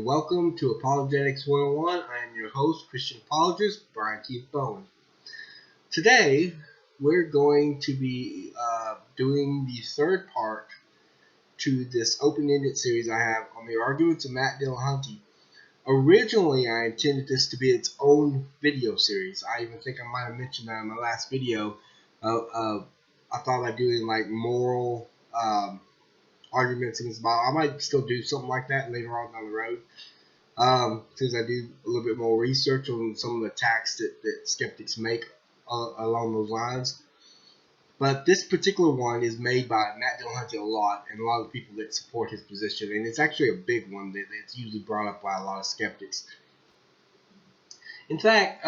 welcome to Apologetics 101. I am your host, Christian apologist, Brian Keith Bowen. Today, we're going to be doing the third part to this open-ended series I have on the Arguments of Matt Dillahunty. Originally, I intended this to be its own video series. I even think I might have mentioned that in my last video. I thought I'd do like moral arguments against the Bible. I might still do something like that later on down the road, since I do a little bit more research on some of the attacks that skeptics make along those lines. But this particular one is made by Matt Dillahunty a lot, and a lot of people that support his position, and it's actually a big one that's usually brought up by a lot of skeptics. In fact,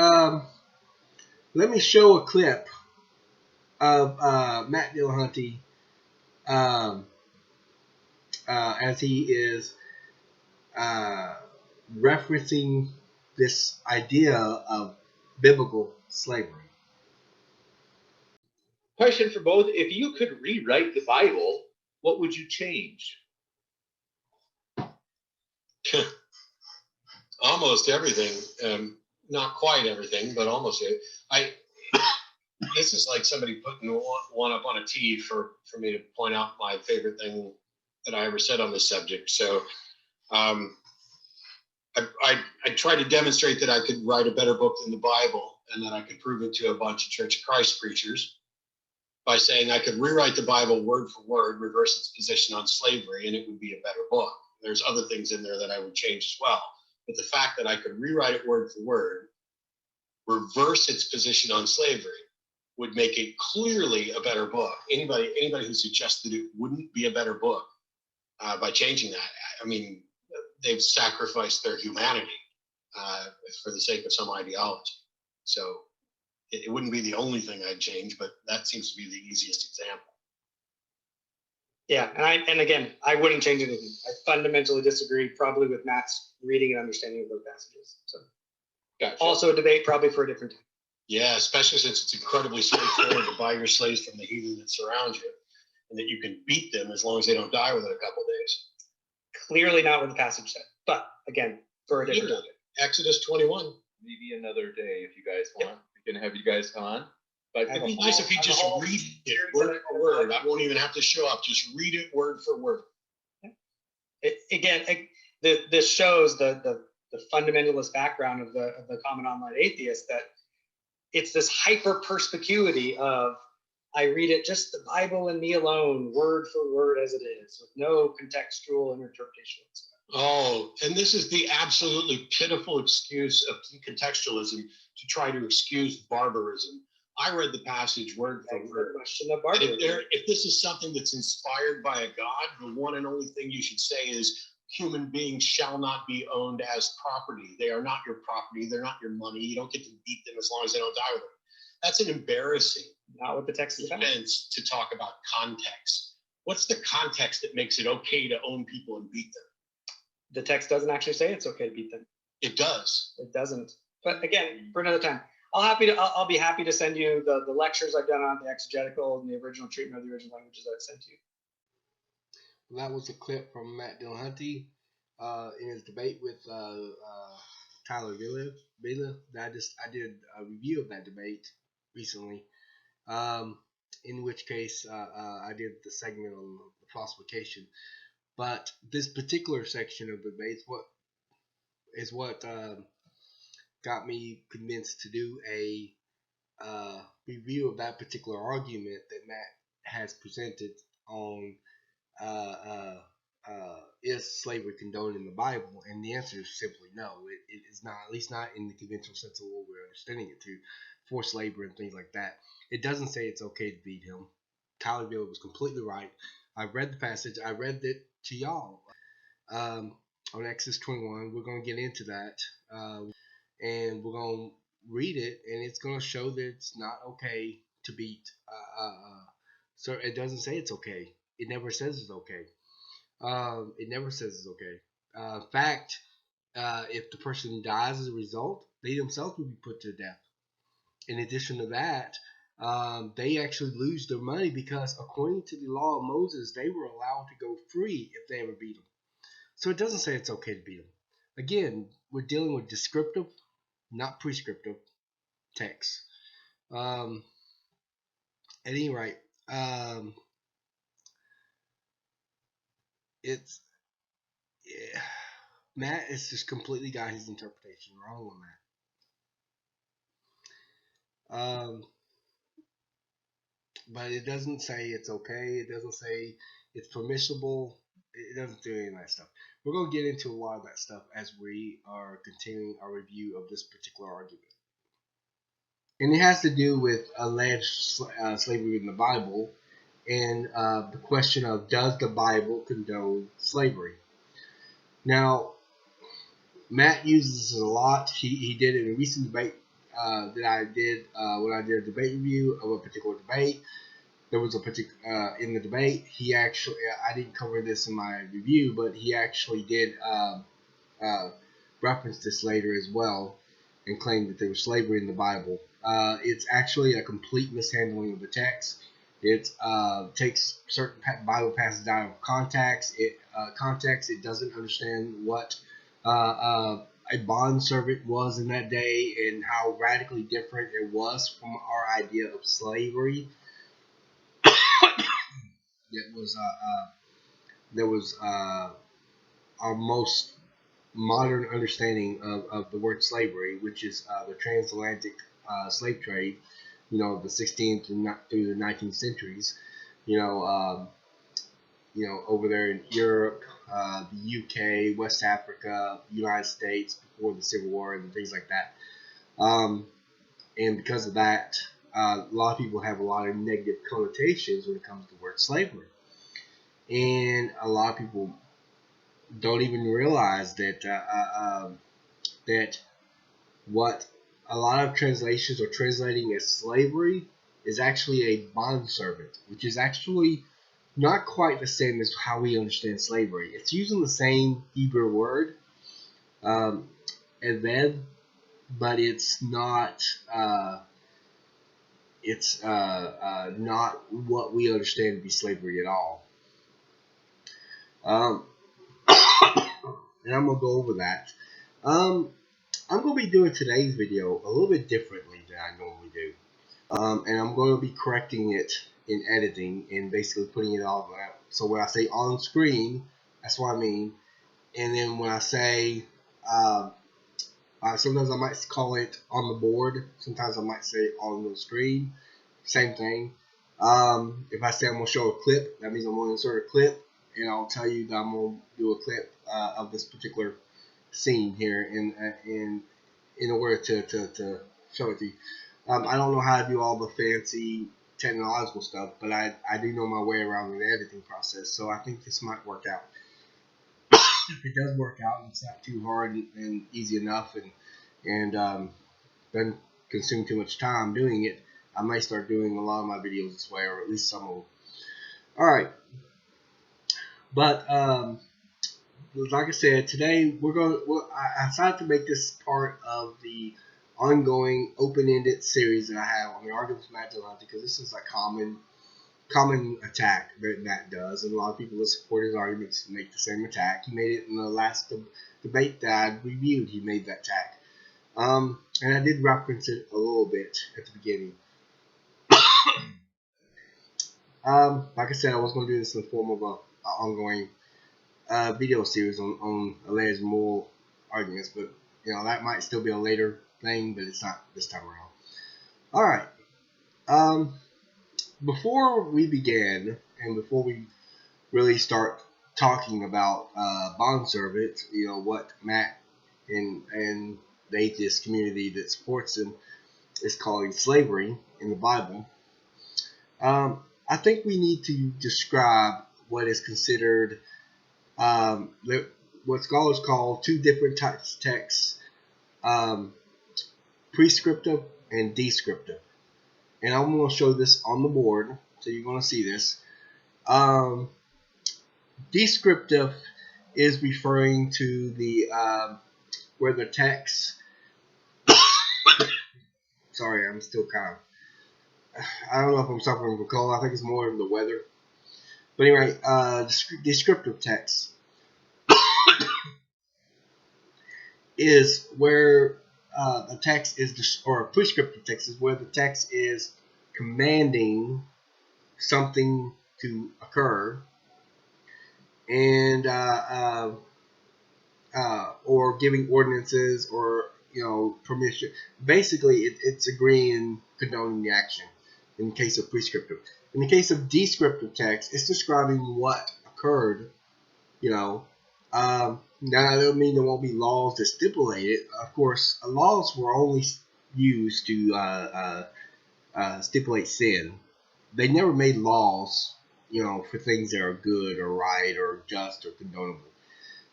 let me show a clip of Matt Dillahunty as he is referencing this idea of biblical slavery. Question for both: if you could rewrite the Bible, what would you change? Almost everything. Not quite everything, but almost it. This is like somebody putting one up on a tee for me to point out my favorite thing that I ever said on this subject. So I tried to demonstrate that I could write a better book than the Bible, and that I could prove it to a bunch of Church of Christ preachers by saying I could rewrite the Bible word for word, reverse its position on slavery, and it would be a better book. There's other things in there that I would change as well. But the fact that I could rewrite it word for word, reverse its position on slavery, would make it clearly a better book. Anybody who suggested it wouldn't be a better book by changing that, I mean, they've sacrificed their humanity for the sake of some ideology. So it wouldn't be the only thing I'd change, but that seems to be the easiest example. Yeah, and again, I wouldn't change anything. I fundamentally disagree, probably with Matt's reading and understanding of those passages. So, Gotcha. Also a debate probably for a different time. Yeah, especially since it's incredibly straightforward to buy your slaves from the heathen that surround you, and that you can beat them as long as they don't die within a couple of days. Clearly not what the passage said, but again, for a different topic. Exodus 21. Maybe another day if you guys want. We can have you guys come on. But it'd be nice if you just read it word for word. I won't even have to show up. Just read it word for word. This shows the fundamentalist background of the common online atheist, that it's this hyper perspicuity of, I read it just the Bible and me alone, word for word as it is, with no contextual interpretation whatsoever. Oh, and this is the absolutely pitiful excuse of contextualism to try to excuse barbarism. I read the passage word for word. If this is something that's inspired by a God, the one and only thing you should say is, human beings shall not be owned as property. They are not your property. They're not your money. You don't get to beat them as long as they don't die with them. That's an embarrassing Not what the text is defense to talk about context. What's the context that makes it okay to own people and beat them? The text doesn't actually say it's okay to beat them. It does. It doesn't. But again, for another time, I'll be happy to send you the lectures I've done on the exegetical and the original treatment of the original languages that I sent to you. That was a clip from Matt Dillahunty in his debate with Tyler Villa. I did a review of that debate recently, in which case I did the segment on the falsification. But this particular section of the debate is what got me convinced to do a review of that particular argument that Matt has presented on is slavery condoned in the Bible? And the answer is simply no. It is not, at least not in the conventional sense of what we're understanding it to, forced labor and things like that. It doesn't say it's okay to beat him. Tyler Villa was completely right. I read the passage. I read it to y'all on Exodus 21. We're going to get into that, and we're going to read it, and it's going to show that it's not okay to beat. So it doesn't say it's okay. It never says it's okay. It never says it's okay. In fact, if the person dies as a result, they themselves will be put to death. In addition to that, they actually lose their money because according to the law of Moses, they were allowed to go free if they ever beat them. So it doesn't say it's okay to beat them. again, we're dealing with descriptive, not prescriptive text. At any rate, it's yeah, Matt has just completely got his interpretation wrong on that. But it doesn't say it's okay. It doesn't say it's permissible. It doesn't do any of that stuff. We're going to get into a lot of that stuff as we are continuing our review of this particular argument. And it has to do with alleged slavery in the Bible and the question of, does the Bible condone slavery? Now, Matt uses this a lot. He did it in a recent debate that I did when I did a debate review of a particular debate. There was a particular in the debate. He actually, I didn't cover this in my review, but he actually did reference this later as well, and claimed that there was slavery in the Bible. It's actually a complete mishandling of the text. It takes certain Bible passages out of context. It doesn't understand what a bondservant was in that day and how radically different it was from our idea of slavery. That was our most modern understanding of the word slavery, which is the transatlantic slave trade. The 16th through the 19th centuries. Over there in Europe, the UK, West Africa, United States before the Civil War and things like that. And because of that, a lot of people have a lot of negative connotations when it comes to the word slavery. And a lot of people don't even realize that that what a lot of translations are translating as slavery is actually a bondservant, which is actually not quite the same as how we understand slavery. It's using the same Hebrew word, eved, but it's not. It's not what we understand to be slavery at all. And I'm going to go over that. I'm going to be doing today's video a little bit differently than I normally do. And I'm going to be correcting it in editing and basically putting it all out. So when I say on screen, that's what I mean. And then when I say, sometimes I might call it on the board. Sometimes I might say on the screen. Same thing. If I say I'm going to show a clip, that means I'm going to insert a clip. And I'll tell you that I'm going to do a clip of this particular scene here in order to show it to you. I don't know how to do all the fancy technological stuff, but I do know my way around the editing process, so I think this might work out. If it does work out and it's not too hard and easy enough and doesn't consume too much time doing it, I might start doing a lot of my videos this way, or at least some of them. Alright. But like I said, today I decided to make this part of the ongoing open-ended series that I have on the Arguments of Matt Dillahunty, because this is a common attack that Matt does, and a lot of people that support his arguments make the same attack. He made it in the last debate that I reviewed. He made that attack, and I did reference it a little bit at the beginning. Like I said, I was going to do this in the form of an ongoing video series on alleged moral arguments, but that might still be a later thing, but it's not this time around. Alright. Before we begin, and before we really start talking about bondservant, what Matt and the atheist community that supports him is calling slavery in the Bible, I think we need to describe what is considered what scholars call two different types of texts, prescriptive and descriptive. And I'm going to show this on the board, so you're going to see this. Descriptive is referring to the where the text. Sorry, I'm still kind of. I don't know if I'm suffering from cold. I think it's more of the weather. But anyway, descriptive text is where the text is, or prescriptive text is where the text is commanding something to occur, and or giving ordinances or permission. Basically, it's agreeing, condoning the action. In the case of prescriptive, in the case of descriptive text, it's describing what occurred. Now that doesn't mean there won't be laws that stipulate it. Of course, laws were only used to stipulate sin. They never made laws, for things that are good or right or just or condonable.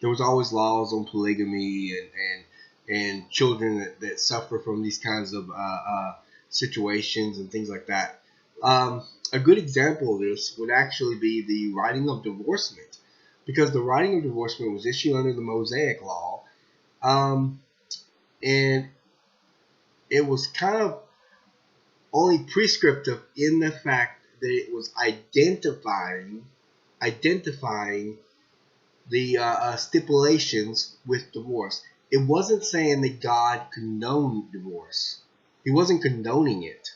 There was always laws on polygamy and children that suffer from these kinds of situations and things like that. A good example of this would actually be the writing of divorcement, because the writing of divorcement was issued under the Mosaic law, and it was kind of only prescriptive in the fact that it was identifying the stipulations with divorce. It wasn't saying that God condoned divorce. He wasn't condoning it.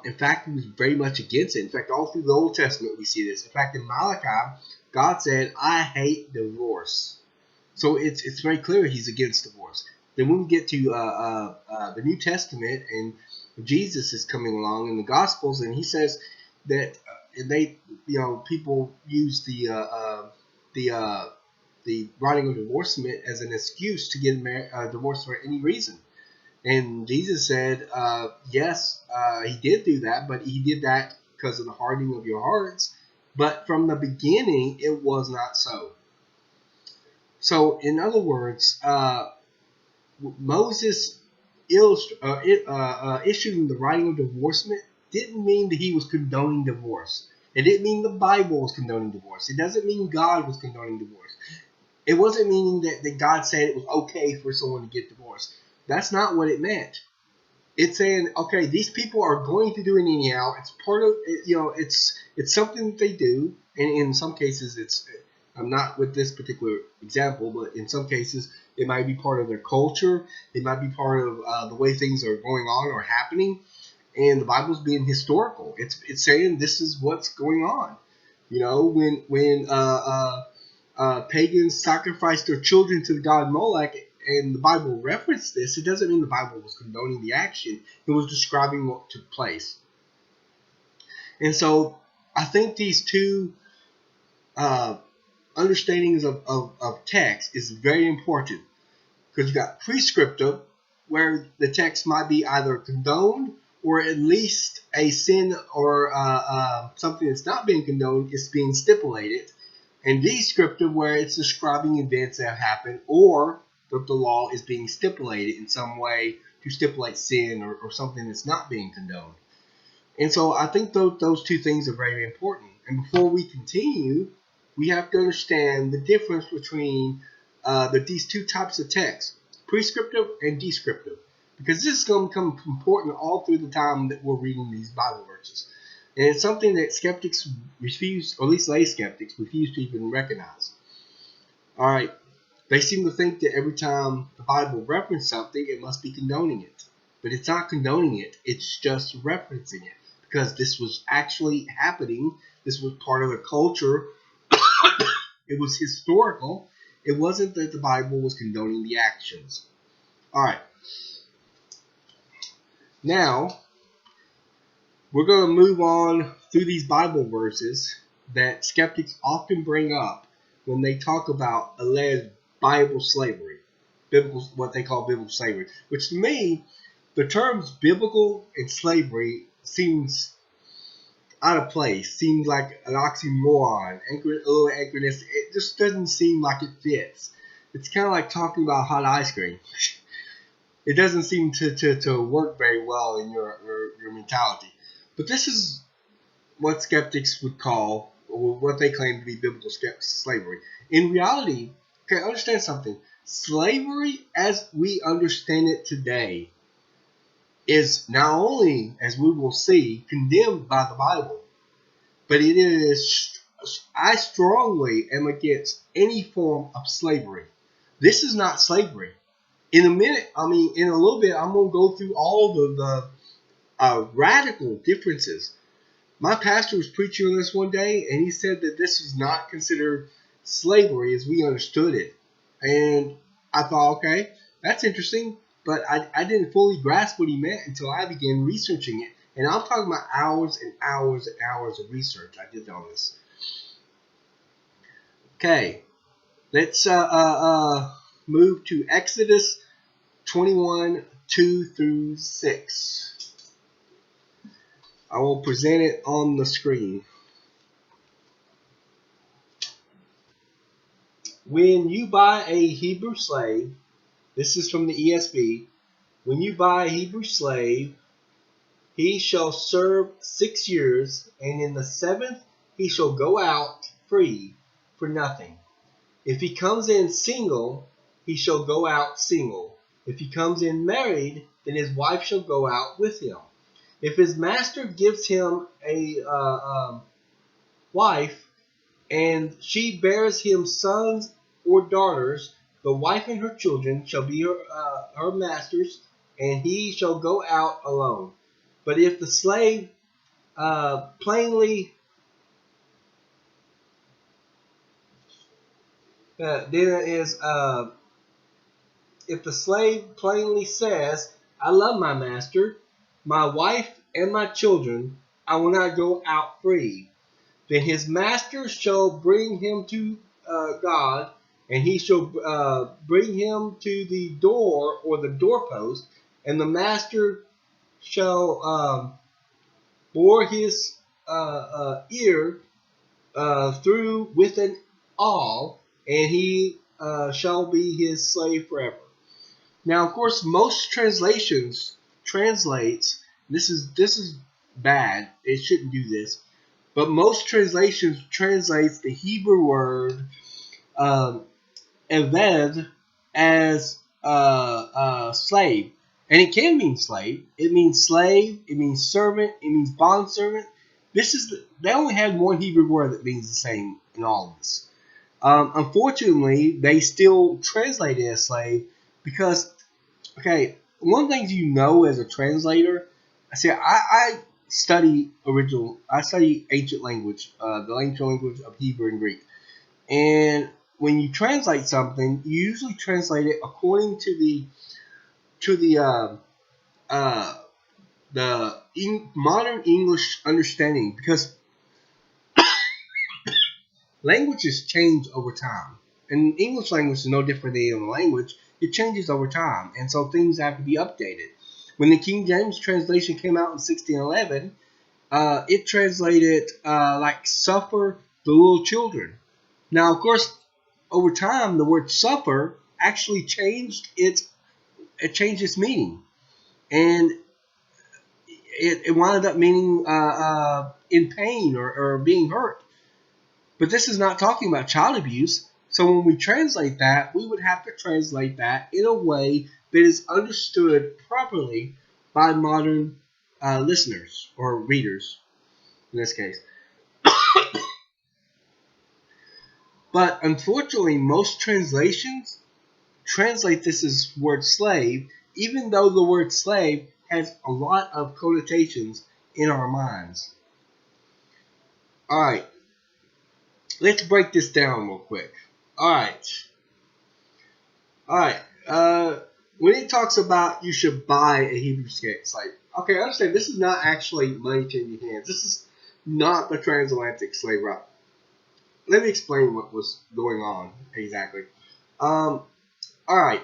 In fact, he was very much against it. In fact, all through the Old Testament we see this. In fact, in Malachi, God said, "I hate divorce." So it's very clear he's against divorce. Then when we get to the New Testament, and Jesus is coming along in the Gospels, and he says that people use the writing of divorcement as an excuse to get divorced for any reason. And Jesus said, yes, he did do that, but he did that because of the hardening of your hearts. But from the beginning, it was not so. So, in other words, Moses issuing the writing of divorcement didn't mean that he was condoning divorce. It didn't mean the Bible was condoning divorce. It doesn't mean God was condoning divorce. It wasn't meaning that God said it was okay for someone to get divorced. That's not what it meant. It's saying, okay, these people are going to do it anyhow. It's part of, it's something that they do. And in some cases, I'm not with this particular example, but in some cases, it might be part of their culture. It might be part of the way things are going on or happening. And the Bible's being historical. It's saying this is what's going on. When pagans sacrificed their children to the god Molech, and the Bible referenced this, it doesn't mean the Bible was condoning the action. It was describing what took place. And so I think these two understandings of text is very important, because you got prescriptive, where the text might be either condoned or at least a sin or something that's not being condoned is being stipulated, and descriptive, where it's describing events that have happened or that the law is being stipulated in some way to stipulate sin or something that's not being condoned. And so I think those two things are very important. And before we continue, we have to understand the difference between these two types of text, prescriptive and descriptive, because this is going to become important all through the time that we're reading these Bible verses. And it's something that skeptics refuse, or at least lay skeptics, refuse to even recognize. All right. They seem to think that every time the Bible references something, it must be condoning it. But it's not condoning it. It's just referencing it, because this was actually happening. This was part of the culture. It was historical. It wasn't that the Bible was condoning the actions. All right. Now, we're going to move on through these Bible verses that skeptics often bring up when they talk about alleged Bible slavery, what they call biblical slavery, which to me, the terms biblical and slavery seems out of place, seems like an oxymoron, a little anachronistic. It just doesn't seem like it fits. It's kind of like talking about hot ice cream. It doesn't seem to work very well in your mentality. But this is what skeptics would call, or what they claim to be biblical slavery. In reality, okay, understand something. Slavery, as we understand it today, is not only, as we will see, condemned by the Bible, but it is, I strongly am against any form of slavery. This is not slavery. in a minute, in a little bit, I'm going to go through all the radical differences. My pastor was preaching on this one day, and he said that this was not considered slavery as we understood it. And I thought, okay, that's interesting, but I didn't fully grasp what he meant until I began researching it. And I'm talking about hours and hours and hours of research I did on this. Okay, let's move to Exodus 21, 2 through 6. I will present it on the screen. When you buy a Hebrew slave, this is from the ESV, when you buy a Hebrew slave, he shall serve 6 years, and in the 7th he shall go out free for nothing. If he comes in single, he shall go out single. If he comes in married, then his wife shall go out with him. If his master gives him a wife, and she bears him sons or daughters, the wife and her children shall be her master's, and he shall go out alone. But if the slave plainly if the slave plainly says, I love my master, my wife, and my children, I will not go out free. Then his master shall bring him to God, and he shall bring him to the door or the doorpost, and the master shall bore his ear through with an awl, and he shall be his slave forever. Now, of course, most translations translates. This is bad. It shouldn't do this. But most translations translates the Hebrew word eved as slave. And it can mean slave. It means slave. It means servant. It means bondservant. They only had one Hebrew word that means the same in all of this. Unfortunately, they still translate it as slave because, okay, one thing you know as a translator, I study ancient language, the ancient language of Hebrew and Greek. And when you translate something, you usually translate it according to the modern English understanding, because languages change over time. And English language is no different than any other language. It changes over time, and so things have to be updated. When the King James translation came out in 1611, it translated like suffer the little children. Now, of course, over time, the word suffer actually changed its meaning, and it wound up meaning in pain or being hurt. But this is not talking about child abuse. So when we translate that, we would have to translate that in a way that is understood properly by modern listeners or readers in this case. But unfortunately, most translations translate this as word slave, even though the word slave has a lot of connotations in our minds. Alright, let's break this down real quick. Alright, when it talks about you should buy a Hebrew slave, okay, understand this is not actually money changing hands. This is not the transatlantic slave route. Let me explain what was going on exactly. Alright.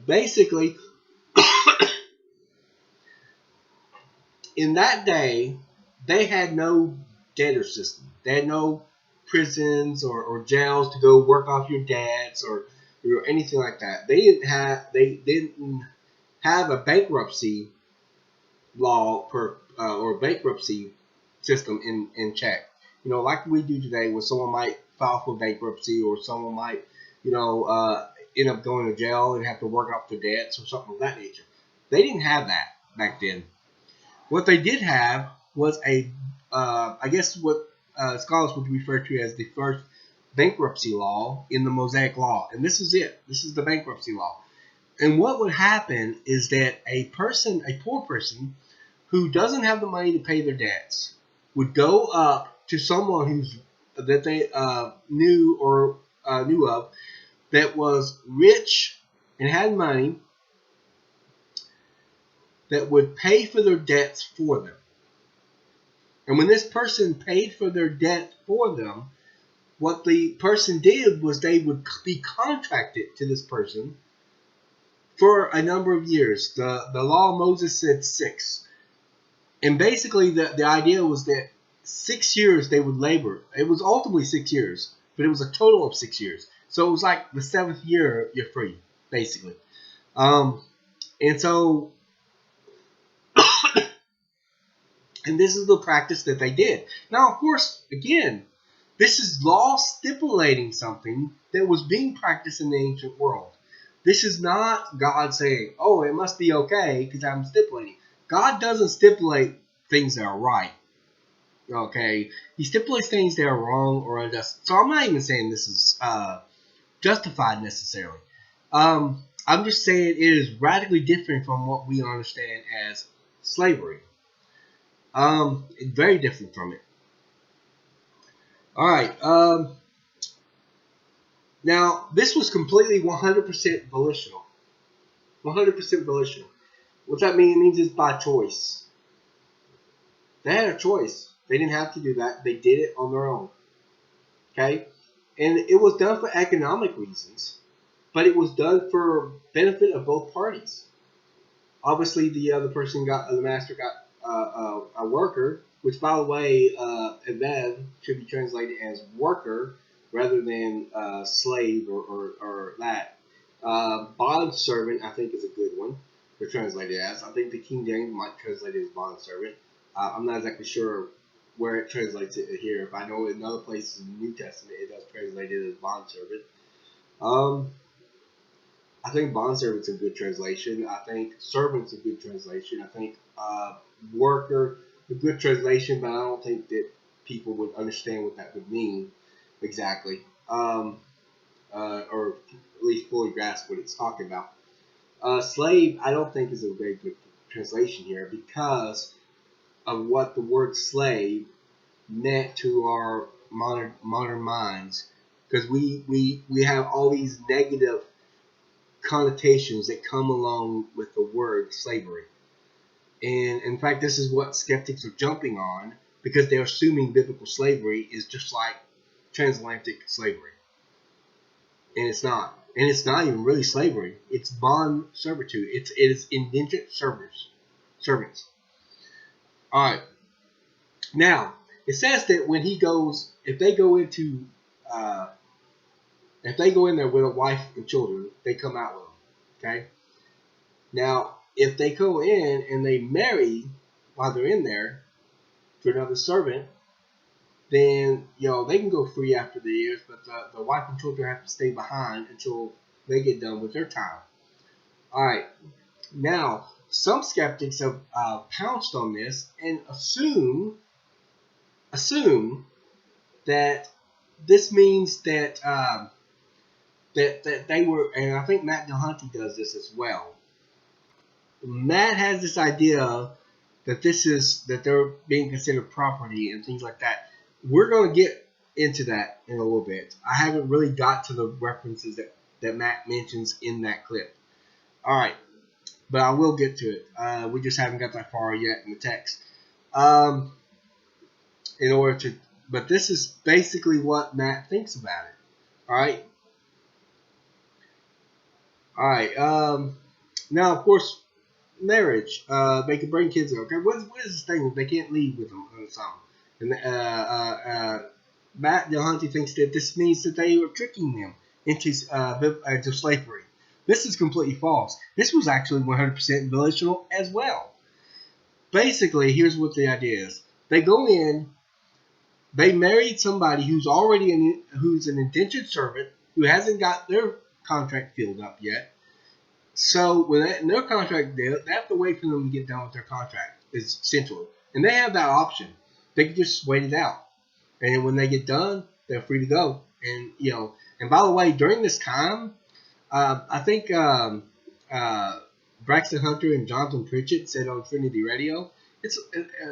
Basically, in that day, they had no debtor system. They had no prisons or jails to go work off your debts or anything like that. They didn't have a bankruptcy law or bankruptcy system in check. You know, like we do today, where someone might file for bankruptcy or someone might, end up going to jail and have to work off their debts or something of that nature. They didn't have that back then. What they did have was I guess what scholars would refer to as the first bankruptcy law in the Mosaic Law. And this is it. This is the bankruptcy law. And what would happen is that a poor person who doesn't have the money to pay their debts would go up to someone that they knew of that was rich and had money that would pay for their debts for them. And when this person paid for their debt for them, what the person did was they would be contracted to this person for a number of years. The law of Moses said 6. And basically the idea was that 6 years they would labor. It was ultimately 6 years, but it was a total of 6 years. So it was like the 7th year you're free, basically. And so, and this is the practice that they did. Now, of course, again, this is law stipulating something that was being practiced in the ancient world. This is not God saying, oh, it must be okay because I'm stipulating. God doesn't stipulate things that are right. Okay? He stipulates things that are wrong or unjust. So I'm not even saying this is justified necessarily. I'm just saying it is radically different from what we understand as slavery. It's very different from it. All right. Now, this was completely 100% volitional. 100% volitional. What's that mean? It means it's by choice. They had a choice. They didn't have to do that. They did it on their own. Okay? And it was done for economic reasons, but it was done for benefit of both parties. Obviously, the master got a worker, which, by the way, Evev should be translated as worker rather than slave or that. Bondservant, I think, is a good one to translate it as. I think the King James might translate it as bondservant. I'm not exactly sure where it translates it here. If I know in other places in the New Testament, it does translate it as bondservant. I think bondservant's a good translation. I think servant's a good translation. I think worker, a good translation, but I don't think that people would understand what that would mean exactly, or at least fully grasp what it's talking about. Slave, I don't think is a very good translation here because of what the word slave meant to our modern minds, because we have all these negative connotations that come along with the word slavery. And in fact, this is what skeptics are jumping on because they're assuming biblical slavery is just like transatlantic slavery. And it's not. And it's not even really slavery. It's bond servitude. It is indentured servants. All right. Now, it says that when he goes, if they go in there with a wife and children, they come out with them. Okay? Now, if they go in and they marry while they're in there to another servant, then they can go free after the years, but the wife and children have to stay behind until they get done with their time. All right. Now, some skeptics have pounced on this and assume that this means that that they were, and I think Matt Dillahunty does this as well. Matt has this idea that they're being considered property and things like that. We're going to get into that in a little bit. I haven't really got to the references that Matt mentions in that clip. All right, but I will get to it. We just haven't got that far yet in the text. But this is basically what Matt thinks about it. All right. All right. Now, of course, marriage. They can bring kids. Okay. What is this thing? They can't leave with them or something. And Matt Dillahunty thinks that this means that they were tricking them into slavery. This is completely false. This was actually 100% volitional as well. Basically, here's what the idea is. They go in. They married somebody who's an indentured servant who hasn't got their contract filled up yet. So when their contract deal, they have to wait for them to get done with their contract. Essentially, and they have that option. They can just wait it out, and when they get done, they're free to go. And and by the way, during this time, I think Braxton Hunter and Jonathan Pritchett said on Trinity Radio, it's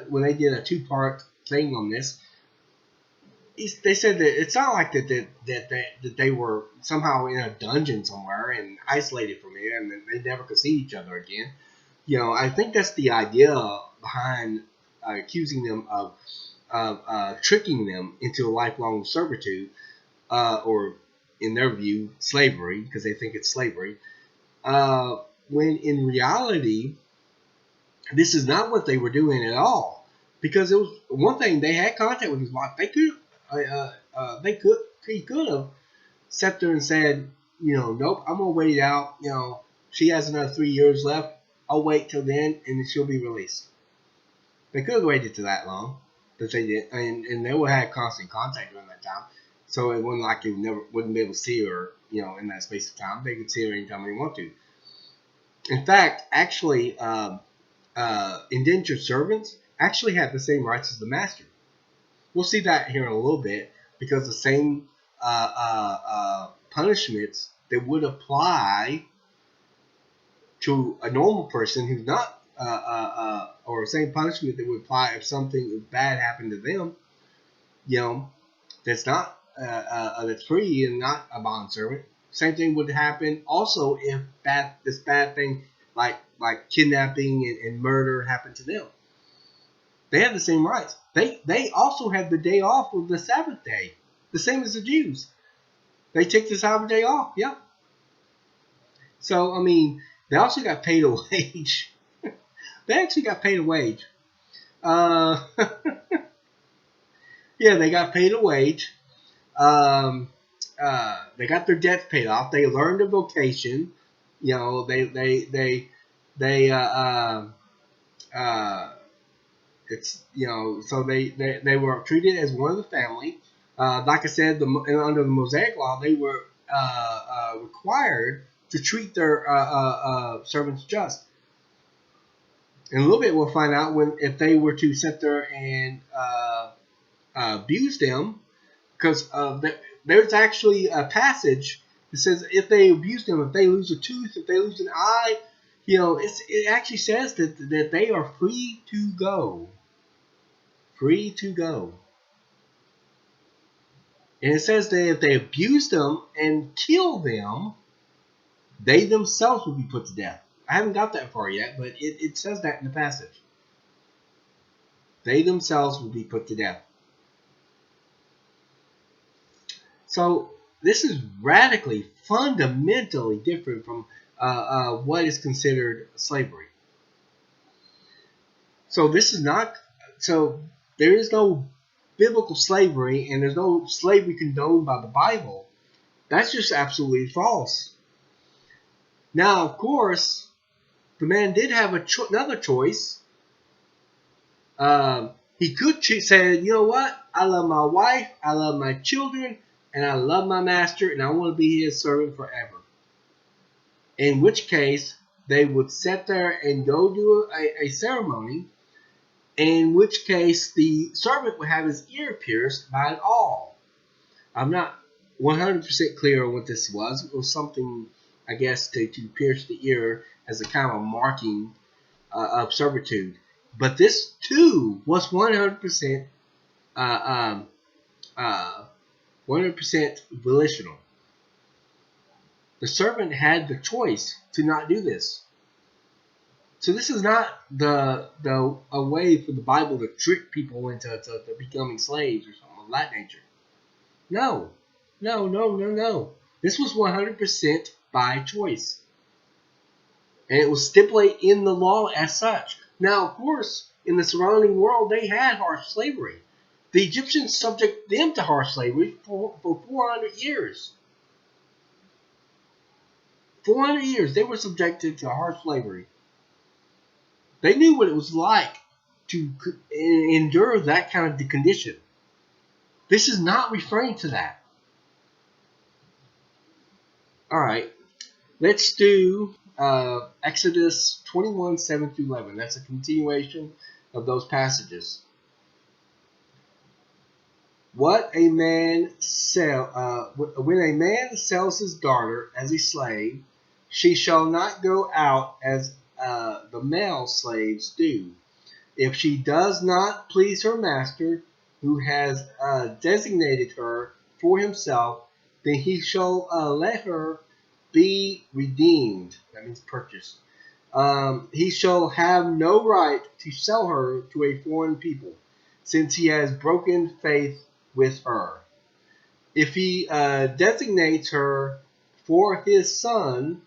when they did a 2-part thing on this. They said that it's not like that they were somehow in a dungeon somewhere and isolated from it, and they never could see each other again. I think that's the idea behind accusing them of tricking them into a lifelong servitude, or in their view, slavery, because they think it's slavery. When in reality, this is not what they were doing at all. Because it was one thing, they had contact with his wife. He could have sat there and said, nope, I'm gonna wait it out. She has another 3 years left. I'll wait till then, and then she'll be released. They could have waited to that long, but they did, and they would have had constant contact during that time. So it wasn't like you wouldn't be able to see her, in that space of time. They could see her anytime they want to. In fact, actually, indentured servants actually have the same rights as the master. We'll see that here in a little bit, because the same punishments that would apply to a normal person who's not, or the same punishment that would apply if something bad happened to them, that's not that's free and not a bondservant. Same thing would happen also if this bad thing like kidnapping and murder happened to them. They have the same rights. They also have the day off of the Sabbath day, the same as the Jews. They take the Sabbath day off. Yep. So I mean, they also got paid a wage. They actually got paid a wage. Yeah, they got paid a wage. They got their debts paid off. They learned a vocation. It's so they were treated as one of the family. Like I said, under the Mosaic law, they were required to treat their servants just. In a little bit, we'll find out if they were to sit there and abuse them, because there's actually a passage that says if they abuse them, if they lose a tooth, if they lose an eye, it actually says that they are free to go. Free to go. And it says that if they abuse them and kill them, they themselves will be put to death. I haven't got that far yet, but it says that in the passage. They themselves will be put to death. So this is radically, fundamentally different from what is considered slavery. So this is not. So there is no biblical slavery, and there's no slavery condoned by the Bible. That's just absolutely false. Now, of course, the man did have another choice. He could say, you know what? I love my wife, I love my children, and I love my master, and I want to be his servant forever. In which case, they would sit there and go do a ceremony, in which case the servant would have his ear pierced by an awl. I'm not 100% clear on what this was. It was something, I guess, to pierce the ear as a kind of marking of servitude. But this too was 100% 100% volitional. The servant had the choice to not do this. So this is not a way for the Bible to trick people into becoming slaves or something of that nature. No. This was 100% by choice. And it was stipulated in the law as such. Now, of course, in the surrounding world, they had harsh slavery. The Egyptians subjected them to harsh slavery for 400 years. 400 years, they were subjected to harsh slavery. They knew what it was like to endure that kind of condition. This is not referring to that. All right, let's do Exodus 21, 7 through 11. That's a continuation of those passages. When a man sells his daughter as a slave, she shall not go out as the male slaves do. If she does not please her master, who has designated her for himself, then he shall let her be redeemed. That means purchased. He shall have no right to sell her to a foreign people, since he has broken faith with her. If he designates her for his son,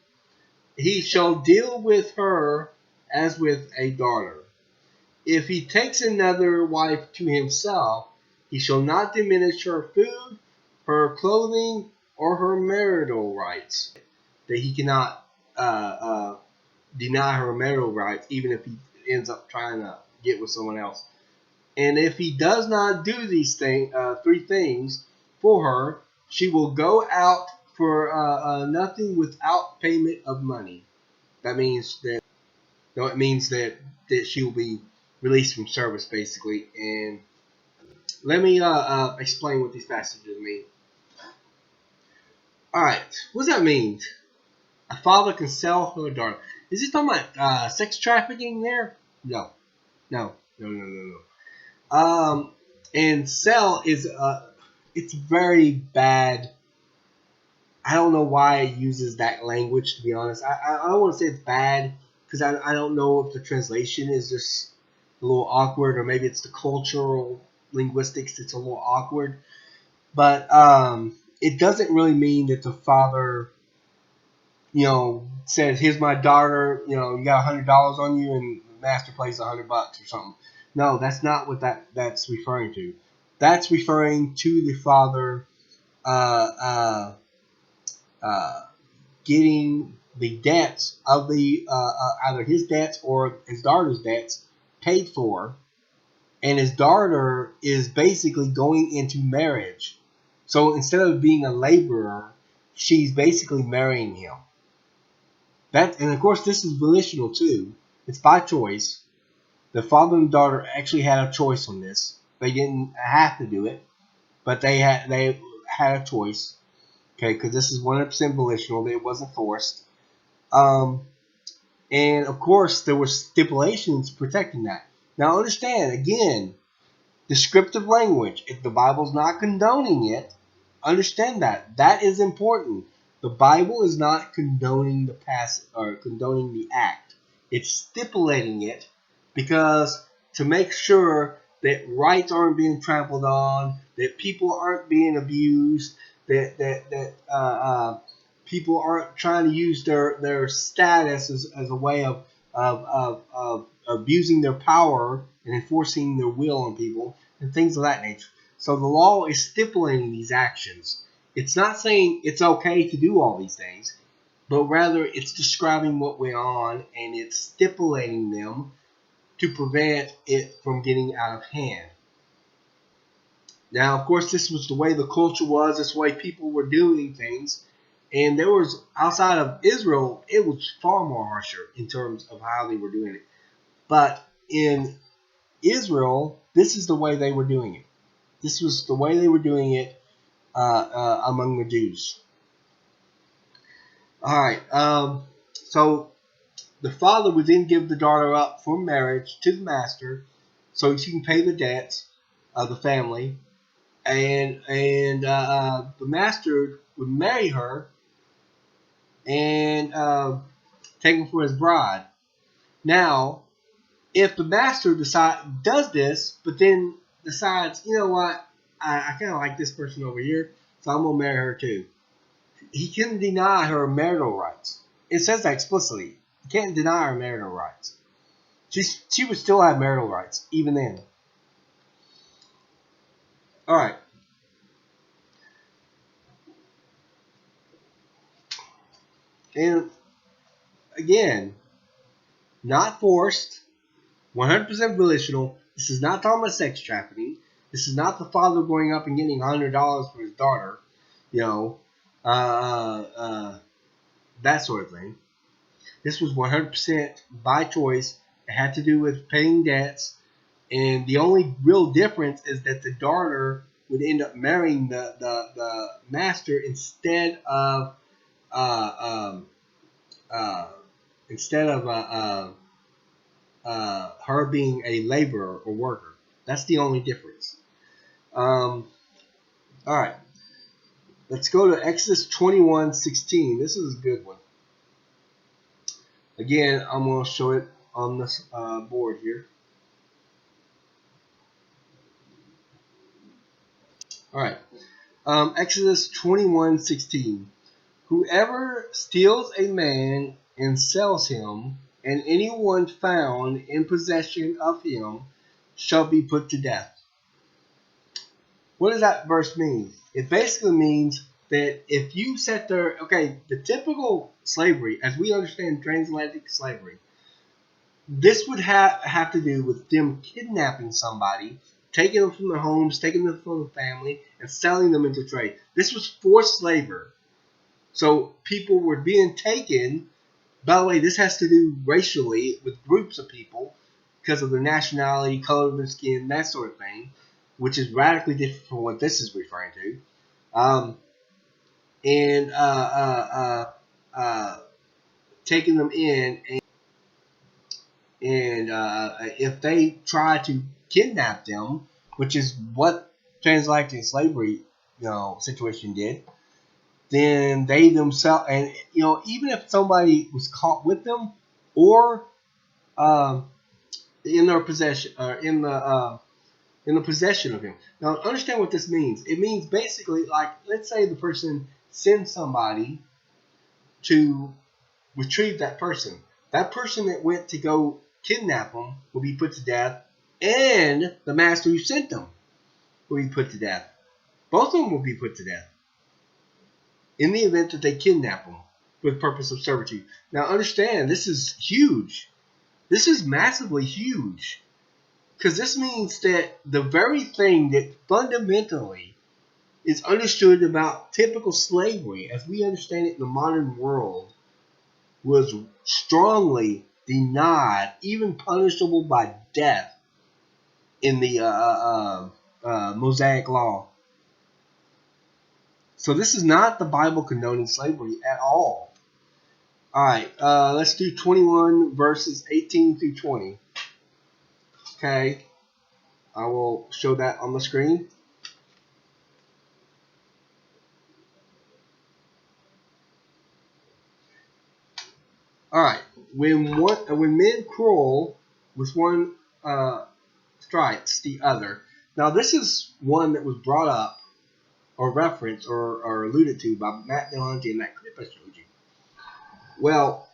he shall deal with her as with a daughter. If he takes another wife to himself, he shall not diminish her food, her clothing, or her marital rights. That he cannot deny her marital rights, even if he ends up trying to get with someone else. And if he does not do these three things for her, she will go out for nothing without payment of money. That means that it means that she will be released from service, basically. And let me explain what these passages mean. All right, what does that mean? A father can sell her daughter. Is he talking about sex trafficking there? No. And sell is it's very bad. I don't know why it uses that language, to be honest. I don't want to say it's bad because I don't know if the translation is just a little awkward, or maybe it's the cultural linguistics that's a little awkward. But it doesn't really mean that the father, says, "Here's my daughter. You got $100 on you, and the master pays $100 or something." No, that's not what that's referring to. That's referring to the father getting the debts of the either his debts or his daughter's debts paid for, and his daughter is basically going into marriage. So instead of being a laborer, she's basically marrying him. And of course, this is volitional too. It's by choice. The father and daughter actually had a choice on this. They didn't have to do it, but they had a choice. Okay, because this is 100% volitional. It wasn't forced. And of course, there were stipulations protecting that. Now, understand again, descriptive language. If the Bible's not condoning it, understand that. That is important. The Bible is not condoning the past or condoning the act. It's stipulating it because to make sure that rights aren't being trampled on, that people aren't being abused, that people aren't trying to use their status as a way of abusing their power and enforcing their will on people and things of that nature. So the law is stipulating these actions. It's not saying it's okay to do all these things, but rather it's describing what went on and it's stipulating them to prevent it from getting out of hand. Now, of course, this was the way the culture was. This way people were doing things. And there was, outside of Israel, it was far more harsher in terms of how they were doing it. But in Israel, this is the way they were doing it. This was the way they were doing it among the Jews. All right. So the father would then give the daughter up for marriage to the master so she can pay the debts of the family. And the master would marry her and take her for his bride. Now, if the master does this, but then decides, you know what, I kind of like this person over here, so I'm going to marry her too. He can deny her marital rights. It says that explicitly. He can't deny her marital rights. She would still have marital rights, even then. All right. And again, not forced, 100% volitional. This is not talking about sex trafficking. This is not the father going up and getting $100 for his daughter, that sort of thing. This was 100% by choice. It had to do with paying debts. And the only real difference is that the daughter would end up marrying the master instead of her being a laborer or worker. That's the only difference. All right. Let's go to Exodus 21:16. This is a good one. Again, I'm going to show it on this board here. All right. Exodus 21:16. Whoever steals a man and sells him, and anyone found in possession of him, shall be put to death. What does that verse mean? It basically means that if you set there, the typical slavery, as we understand transatlantic slavery, this would have to do with them kidnapping somebody, taking them from their homes, taking them from the family, and selling them into trade. This was forced labor. So people were being taken. By the way, this has to do racially with groups of people because of their nationality, color of their skin, that sort of thing, which is radically different from what this is referring to. Taking them in, and if they try to kidnap them, which is what transatlantic slavery, situation did, then they themselves, and even if somebody was caught with them or in their possession, or in the possession of him. Now, understand what this means. It means basically, like, let's say the person sends somebody to retrieve that person. That person that went to go kidnap them will be put to death, and the master who sent them will be put to death. Both of them will be put to death in the event that they kidnap them for the purpose of servitude. Now, understand, this is huge. This is massively huge. Because this means that the very thing that fundamentally is understood about typical slavery, as we understand it in the modern world, was strongly denied, even punishable by death, in the Mosaic Law. So this is not the Bible condoning slavery at all. All right, let's do 21 verses 18 through 20. Okay, I will show that on the screen. All right, when men quarrel with one strikes the other. Now this is one that was brought up or referenced or alluded to by Matt Dillahunty in that clip I showed you. Well,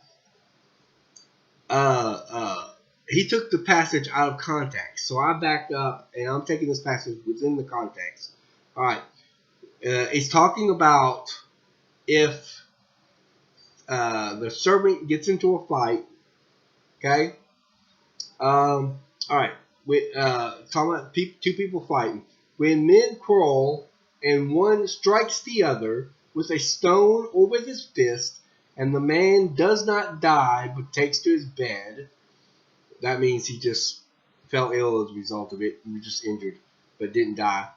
he took the passage out of context. So I backed up, and I'm taking this passage within the context. All right. He's talking about if the servant gets into a fight. Okay. All right. Talking about two people fighting. When men quarrel and one strikes the other with a stone or with his fist, and the man does not die but takes to his bed, that means he just fell ill as a result of it. He was just injured but didn't die.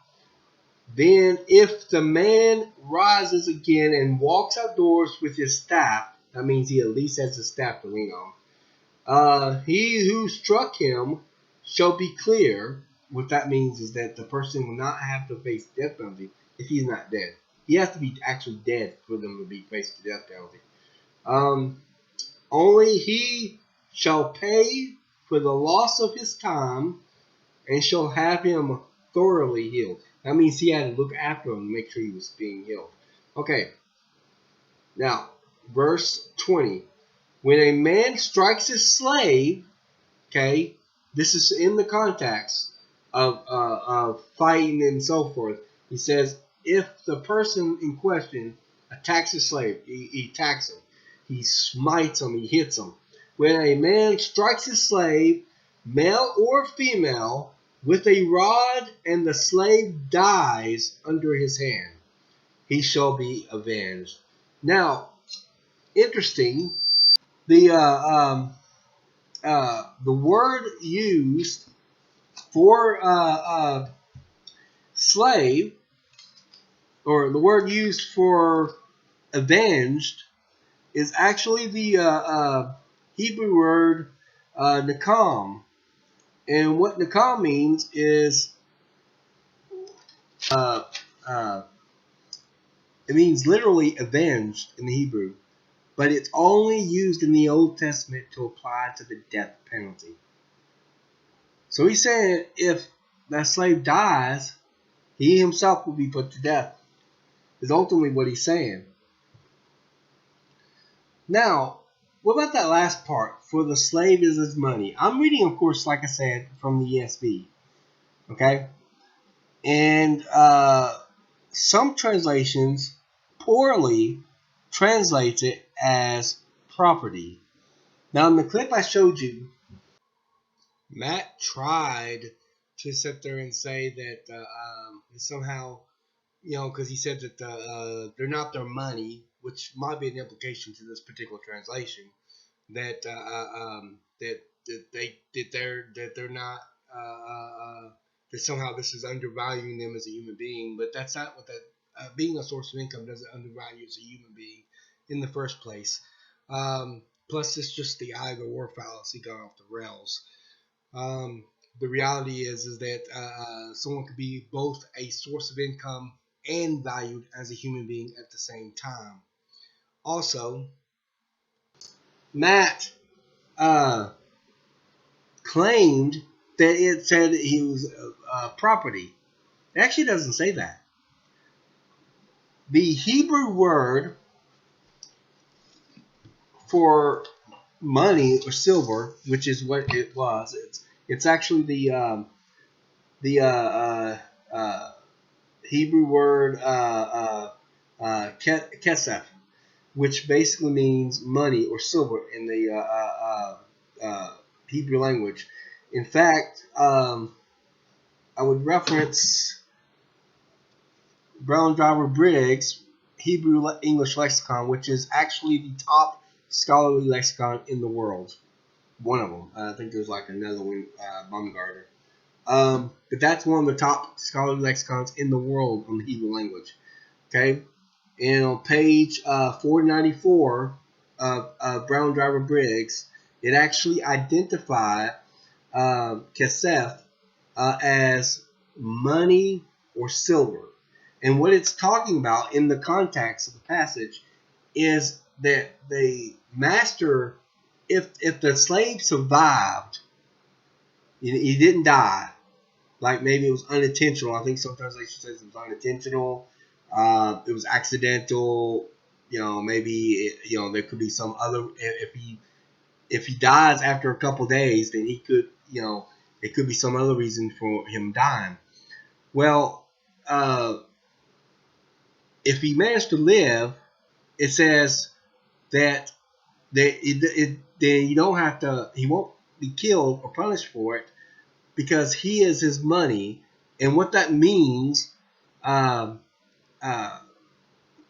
Then if the man rises again and walks outdoors with his staff, that means he at least has a staff to lean on. He who struck him shall be clear. What that means is that the person will not have to face death penalty if he's not dead. He has to be actually dead for them to be faced the death penalty. Only he shall pay for the loss of his time and shall have him thoroughly healed. That means he had to look after him to make sure he was being healed. Okay. Now, verse 20. When a man strikes his slave, okay, this is in the context of fighting and so forth. He says, if the person in question attacks his slave, he attacks him, he smites him, he hits him. When a man strikes his slave, male or female, with a rod, and the slave dies under his hand, he shall be avenged. Now, interesting, the word used for slave, or the word used for avenged, is actually the Hebrew word nakam. And what nakam means is uh, uh, it means literally avenged in the Hebrew, but it's only used in the Old Testament to apply to the death penalty. So he's saying if that slave dies, he himself will be put to death, is ultimately what he's saying. Now, what about that last part? For the slave is his money. I'm reading, of course, like I said, from the ESV. Okay? And some translations poorly translates it as property. Now, in the clip I showed you, Matt tried to sit there and say that somehow, because he said that they're not their money, which might be an implication to this particular translation, that they're not that somehow this is undervaluing them as a human being, but that's not what that being a source of income doesn't undervalue as a human being in the first place. Plus, it's just the either or fallacy going off the rails. The reality is that someone could be both a source of income and valued as a human being at the same time. Also, Matt claimed that it said he was property. It actually doesn't say that. The Hebrew word for money or silver, which is what it was, it's actually the Hebrew word kesef, which basically means money or silver in the Hebrew language. In fact, I would reference Brown Driver Briggs' Hebrew English lexicon, which is actually the top scholarly lexicon in the world. One of them. I think there's like another one, Baumgartner. But that's one of the top scholarly lexicons in the world on the Hebrew language. Okay? And on page 494 of Brown Driver Briggs, it actually identified kesef as money or silver. And what it's talking about in the context of the passage is that the master, if the slave survived, he didn't die, like maybe it was unintentional. I think some translation says it was unintentional. It was accidental. Maybe there could be some other. If he dies after a couple days, then he could. It could be some other reason for him dying. Well, if he managed to live, it says that then you don't have to. He won't be killed or punished for it because he is his money, and what that means,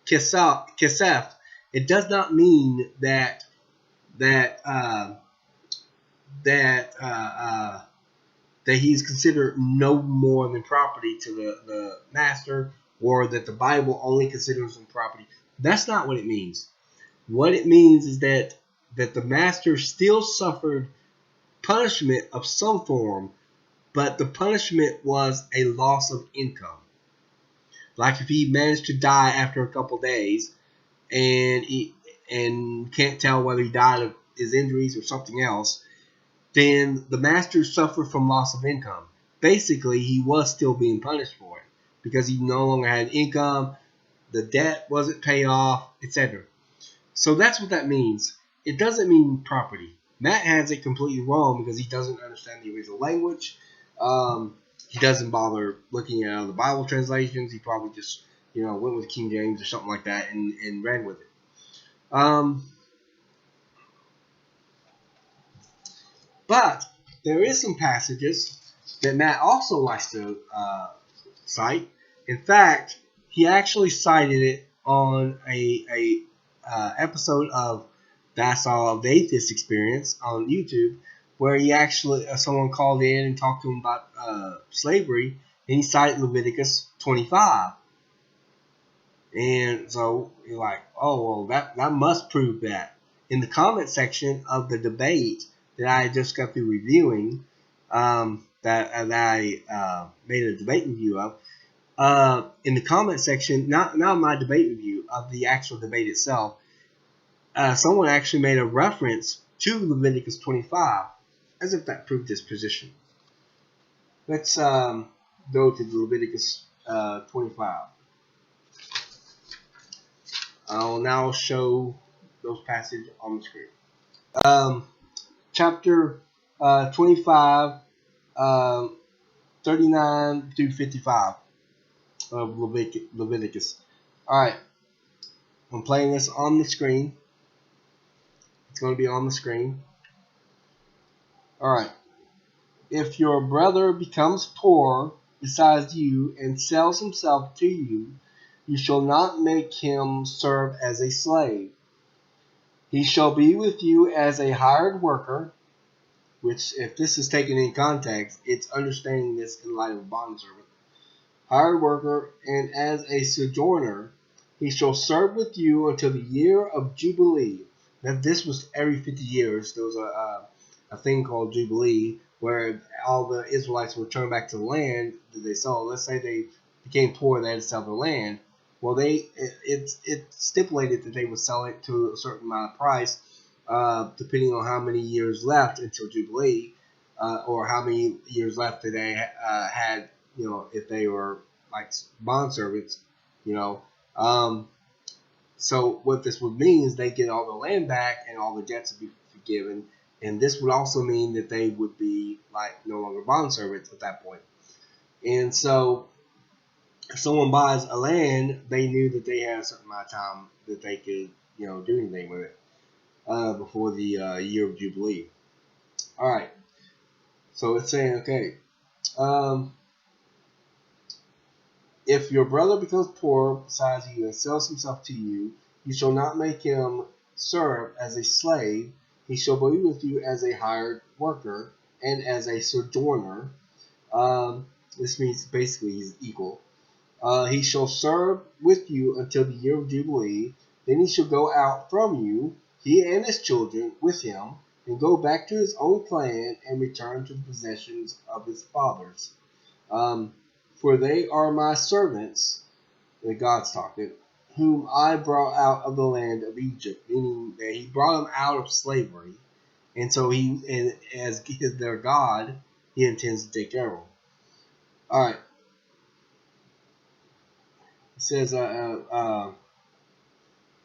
kesef, it does not mean that he's considered no more than property to the master, or that the Bible only considers him property. That's not what it means. What it means is that the master still suffered punishment of some form, but the punishment was a loss of income. Like if he managed to die after a couple days, and can't tell whether he died of his injuries or something else, then the master suffered from loss of income. Basically, he was still being punished for it because he no longer had income, the debt wasn't paid off, etc. So that's what that means. It doesn't mean property. Matt has it completely wrong because he doesn't understand the original language. He doesn't bother looking at other Bible translations. He probably just went with King James or something like that and ran with it. But there is some passages that Matt also likes to cite. In fact, he actually cited it on a episode of That's All of the Atheist Experience on YouTube, where he actually someone called in and talked to him about slavery, And he cited Leviticus 25. And so you're like, oh, well, that must prove that. In the comment section of the debate that I just got through reviewing, that I made a debate review of, in the comment section, not my debate review of the actual debate itself, someone actually made a reference to Leviticus 25, as if that proved his position. Let's go to Leviticus 25. I'll now show those passages on the screen. Chapter 25, 39 through 55 of Leviticus. Alright, I'm playing this on the screen. It's going to be on the screen. Alright. If your brother becomes poor besides you and sells himself to you, you shall not make him serve as a slave. He shall be with you as a hired worker, which, if this is taken in context, it's understanding this in light of a bondservant. Hired worker, and as a sojourner, he shall serve with you until the year of Jubilee. Now, this was every 50 years. There was a thing called Jubilee, where all the Israelites would turn back to the land that they sold. Let's say they became poor, they had to sell their land. Well, it stipulated that they would sell it to a certain amount of price, depending on how many years left until Jubilee, or how many years left that they had, if they were like bondservants, So what this would mean is they get all the land back and all the debts would be forgiven. And this would also mean that they would be like no longer bondservants at that point. And so if someone buys a land, they knew that they had a certain amount of time that they could, do anything with it before the year of Jubilee. All right. So it's saying, okay, if your brother becomes poor besides you and sells himself to you, you shall not make him serve as a slave. He shall be with you as a hired worker and as a sojourner. This means basically he's equal. He shall serve with you until the year of Jubilee. Then he shall go out from you, he and his children with him, and go back to his own clan and return to the possessions of his fathers. For they are my servants, that God's talking, whom I brought out of the land of Egypt, meaning that he brought them out of slavery. And so as their God, he intends to take care of them. All right. It says,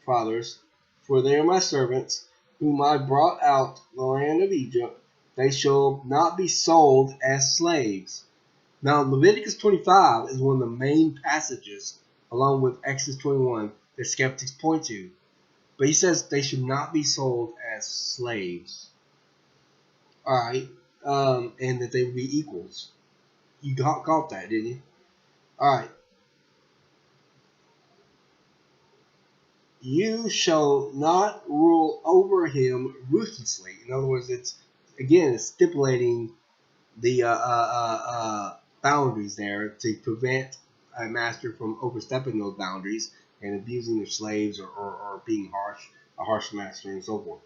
fathers, for they are my servants, whom I brought out the land of Egypt. They shall not be sold as slaves. Now, Leviticus 25 is one of the main passages, along with Exodus 21, that skeptics point to. But he says they should not be sold as slaves. All right, and that they would be equals. You caught that, didn't you? All right. You shall not rule over him ruthlessly. In other words, it's stipulating the boundaries there to prevent a master from overstepping those boundaries and abusing their slaves or being a harsh master and so forth.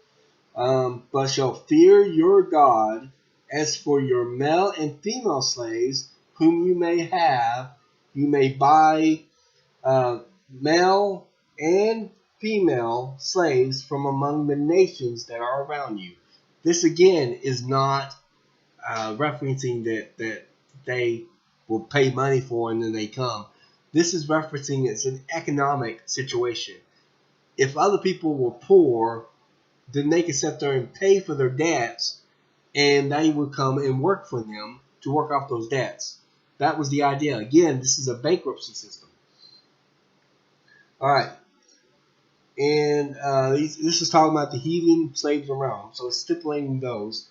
But shall fear your God. As for your male and female slaves, whom you may have, you may buy male and female slaves from among the nations that are around you. This again is not referencing that they will pay money for and then they come. This is referencing it's an economic situation. If other people were poor, then they could sit there and pay for their debts, and they would come and work for them to work off those debts. That was the idea. Again, this is a bankruptcy system. All right. And this is talking about the heathen slaves around. So it's stipulating those.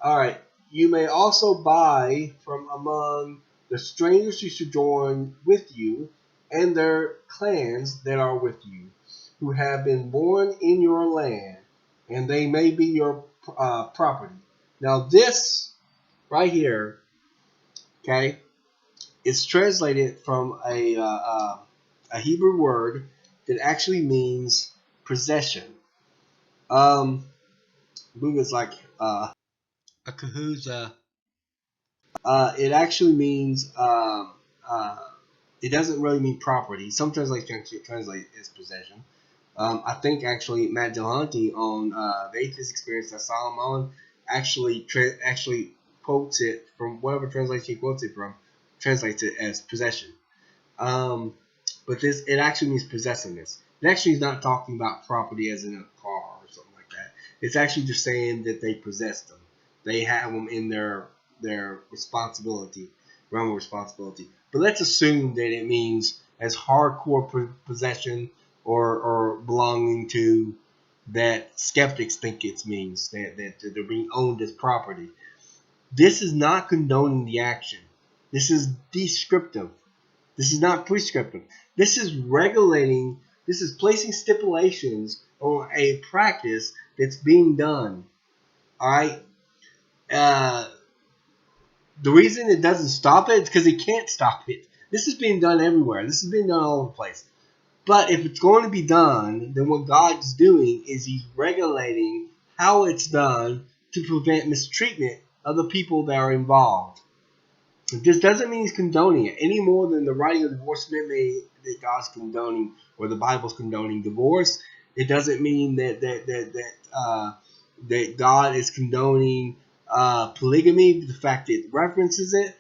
All right. You may also buy from among the strangers who sojourn with you and their clans that are with you, who have been born in your land, and they may be your property. Now this right here, okay, It's translated from a Hebrew word that actually means possession. I believe it's like a kahuza. It actually means it doesn't really mean property. Some translations translate as possession. I think actually Matt Dillahunty on the Atheist Experience that Solomon on actually quotes it from whatever translation he quotes it from, translates it as possession. But it actually means possessiveness. It actually is not talking about property as in a car or something like that. It's actually just saying that they possess them. They have them in their responsibility, realm of responsibility. But let's assume that it means as hardcore possession or belonging to that skeptics think it means that they're being owned as property. This is not condoning the action. This is descriptive. This is not prescriptive. This is regulating. This is placing stipulations on a practice that's being done. All right. The reason it doesn't stop it is because it can't stop it. This is being done everywhere. This is being done all over the place. But if it's going to be done, then what God's doing is He's regulating how it's done to prevent mistreatment of the people that are involved. This doesn't mean He's condoning it any more than the writing of divorce may that God's condoning or the Bible's condoning divorce. It doesn't mean that God is condoning polygamy, the fact that it references it.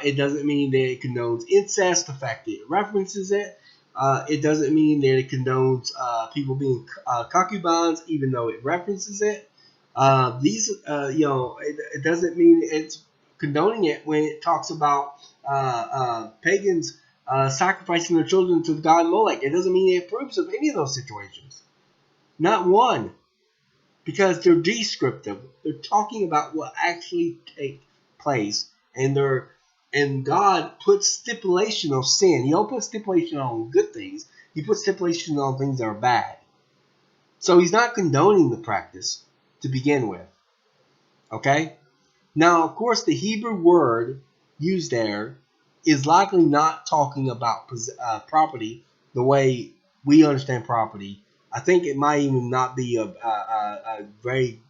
It doesn't mean that it condones incest, the fact that it references it. It doesn't mean that it condones people being concubines, even though it references it. It doesn't mean it's condoning it when it talks about pagans sacrificing their children to the god Molech. It doesn't mean it approves of any of those situations. Not one. Because they're descriptive. They're talking about what actually takes place. And God puts stipulation on sin. He don't put stipulation on good things. He puts stipulation on things that are bad. So He's not condoning the practice to begin with. Okay? Now, of course, the Hebrew word used there is likely not talking about property the way we understand property. I think it might even not be a very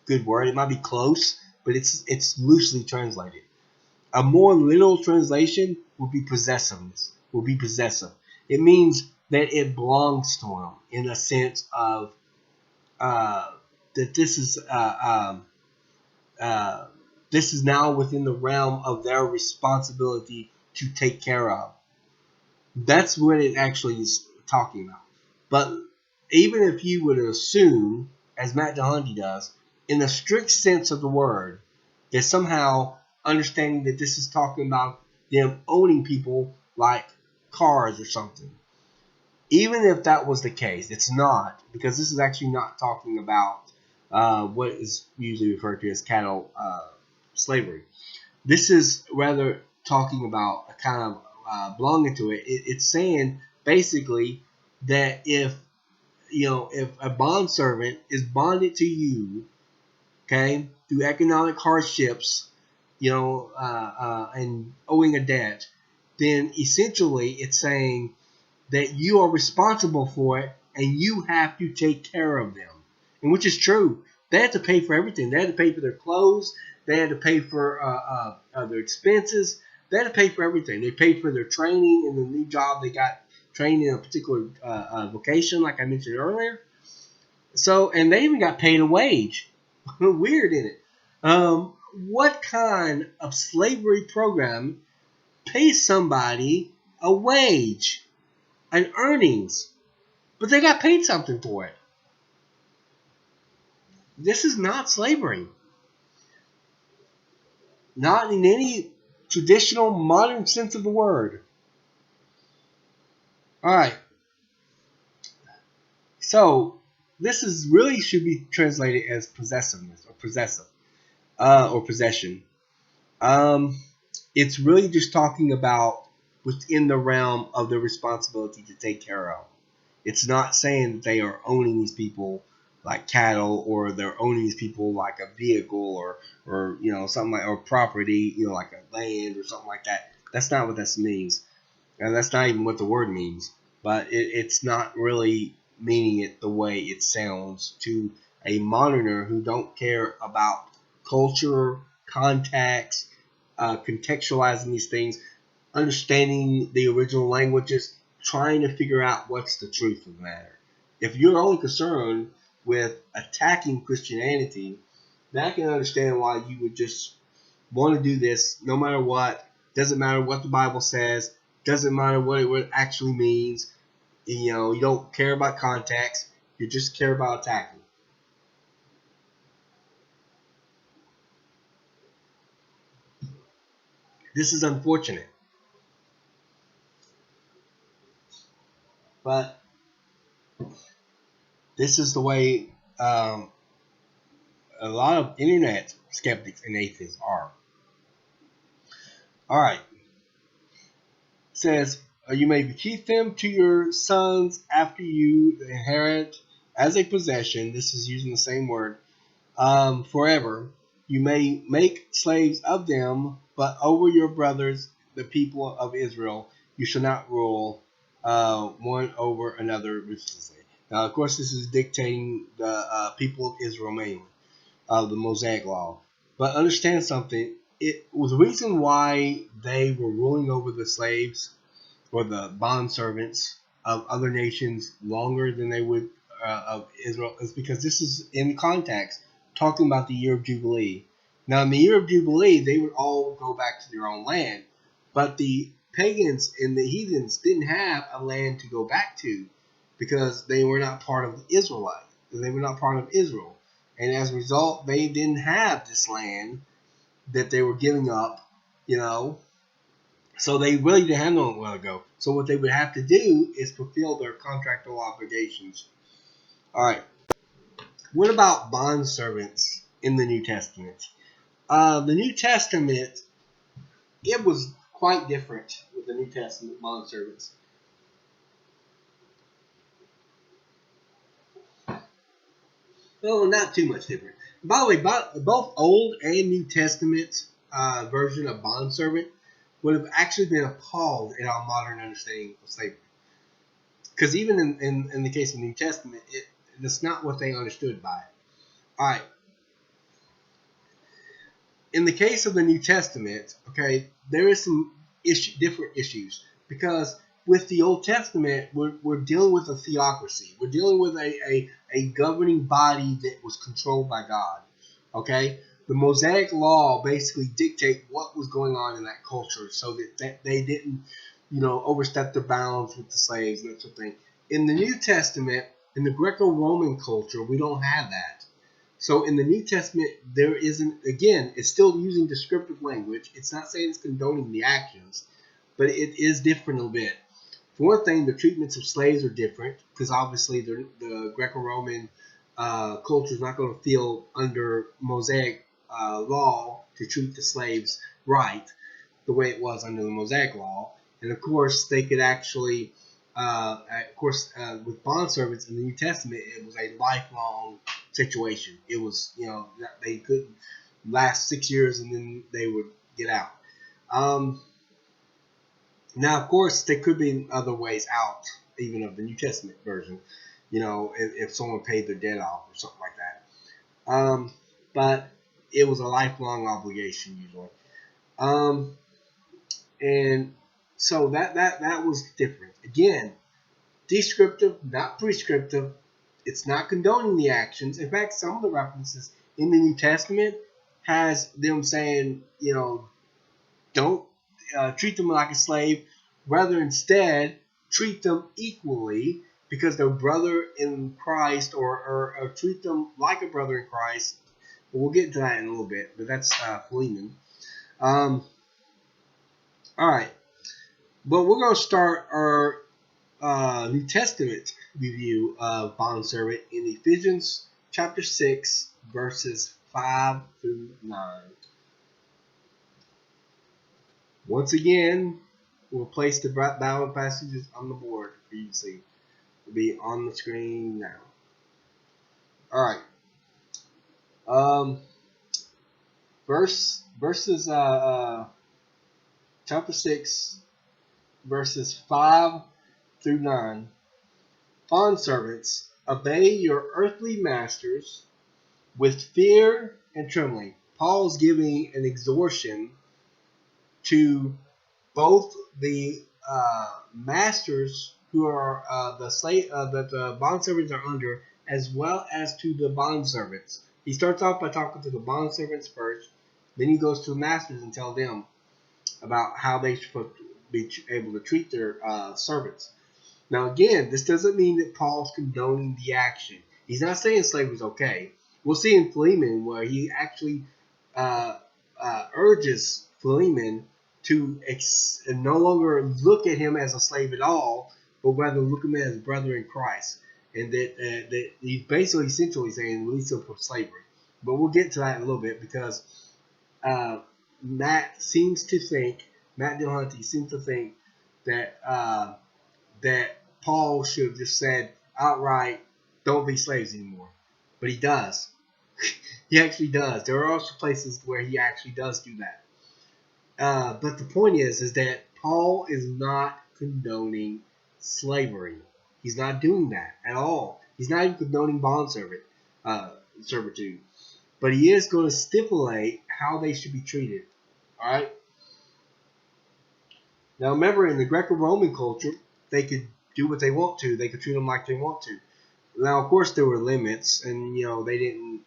good word. It might be close, but it's loosely translated. A more literal translation would be possessiveness. Would be possessive. It means that it belongs to him in a sense of that this is now within the realm of their responsibility to take care of. That's what it actually is talking about. But even if you would assume, as Matt Dillahunty does, in the strict sense of the word, that somehow understanding that this is talking about them owning people like cars or something. Even if that was the case, it's not, because this is actually not talking about what is usually referred to as cattle slavery. This is rather talking about a kind of belonging to it. It's saying basically that if a bondservant is bonded to you, okay, through economic hardships, and owing a debt, then essentially it's saying that you are responsible for it and you have to take care of them. And which is true. They had to pay for everything. They had to pay for their clothes. They had to pay for their expenses. They had to pay for everything. They paid for their training in the new job. They got trained in a particular vocation, like I mentioned earlier. So, and they even got paid a wage. Weird, isn't it? What kind of slavery program pays somebody a wage and earnings, but they got paid something for it? This is not slavery. Not in any traditional modern sense of the word. All right. So this is really should be translated as possessiveness or possessive or possession. It's really just talking about within the realm of the responsibility to take care of. It's not saying that they are owning these people like cattle, or they're owning these people like a vehicle, or something like, or property, like a land or something like that. That's not what this means. And that's not even what the word means. But it's not really meaning it the way it sounds to a moderner who don't care about culture, context, contextualizing these things, understanding the original languages, trying to figure out what's the truth of the matter. If you're only concerned with attacking Christianity, then I can understand why you would just want to do this no matter what. Doesn't matter what the Bible says. Doesn't matter what it actually means. You know, you don't care about context. You just care about attacking. This is unfortunate. But this is the way a lot of internet skeptics and atheists are. All right. It says, you may bequeath them to your sons after you inherit as a possession. This is using the same word. Forever. You may make slaves of them, but over your brothers, the people of Israel, you shall not rule one over another ruthlessly. Now, of course, this is dictating the people of Israel mainly, the Mosaic Law. But understand something. It was the reason why they were ruling over the slaves or the bondservants of other nations longer than they would of Israel is because this is in context talking about the year of Jubilee. Now, in the year of Jubilee, they would all go back to their own land, but the pagans and the heathens didn't have a land to go back to because they were not part of the Israelite. They were not part of Israel. And as a result, they didn't have this land that they were giving up, you know. So they really didn't have nowhere to go. So what they would have to do is fulfill their contractual obligations. All right. What about bondservants in the New Testament? The New Testament, it was quite different with the New Testament bondservants. Well, not too much different. By the way, both Old and New Testament version of bondservant would have actually been appalled at our modern understanding of slavery. Because even in the case of the New Testament, it's not what they understood by it. All right. In the case of the New Testament, okay, there is some different issues. Because with the Old Testament, we're dealing with a theocracy. We're dealing with a governing body that was controlled by God. Okay? The Mosaic Law basically dictate what was going on in that culture so that they didn't, overstep their bounds with the slaves and that sort of thing. In the New Testament, in the Greco-Roman culture, we don't have that. So in the New Testament, there isn't, again, it's still using descriptive language. It's not saying it's condoning the actions, but it is different a little bit. For one thing, the treatments of slaves are different because obviously the Greco-Roman culture is not going to feel under Mosaic law to treat the slaves right the way it was under the Mosaic law. And of course, they could actually, with bondservants in the New Testament, it was a lifelong situation. It was, they couldn't last 6 years and then they would get out. Now, of course, there could be other ways out, even of the New Testament version, if someone paid their debt off or something like that. But it was a lifelong obligation usually. And so that was different. Again, descriptive, not prescriptive. It's not condoning the actions. In fact, some of the references in the New Testament has them saying, don't treat them like a slave. Rather, instead, treat them equally because they're brother in Christ, or treat them like a brother in Christ. But we'll get to that in a little bit. But that's Philemon. All right. But we're going to start our New Testament review of bondservant in Ephesians chapter 6, verses 5 through 9. Once again, we'll place the Bible passages on the board for you to see. It'll be on the screen now. All right. Verses chapter chapter 6, verses 5 through 9. Bondservants, obey your earthly masters with fear and trembling. Paul's giving an exhortation to both the masters who are the slave that the bondservants are under, as well as to the bondservants. He starts off by talking to the bondservants first, then he goes to the masters and tells them about how they should be able to treat their servants. Now, again, this doesn't mean that Paul's condoning the action. He's not saying slavery is okay. We'll see in Philemon where he actually urges Philemon to no longer look at him as a slave at all, but rather look at him as a brother in Christ. And that he's basically essentially saying release him from slavery. But we'll get to that in a little bit because Matt Dillahunty seems to think that that Paul should have just said outright, don't be slaves anymore. But he does. He actually does. There are also places where he actually does do that. But the point is that Paul is not condoning slavery. He's not doing that at all. He's not even condoning servitude. But he is going to stipulate how they should be treated. Alright? Now remember, in the Greco-Roman culture, they could do what they want to. They could treat them like they want to. Now, of course, there were limits, and they didn't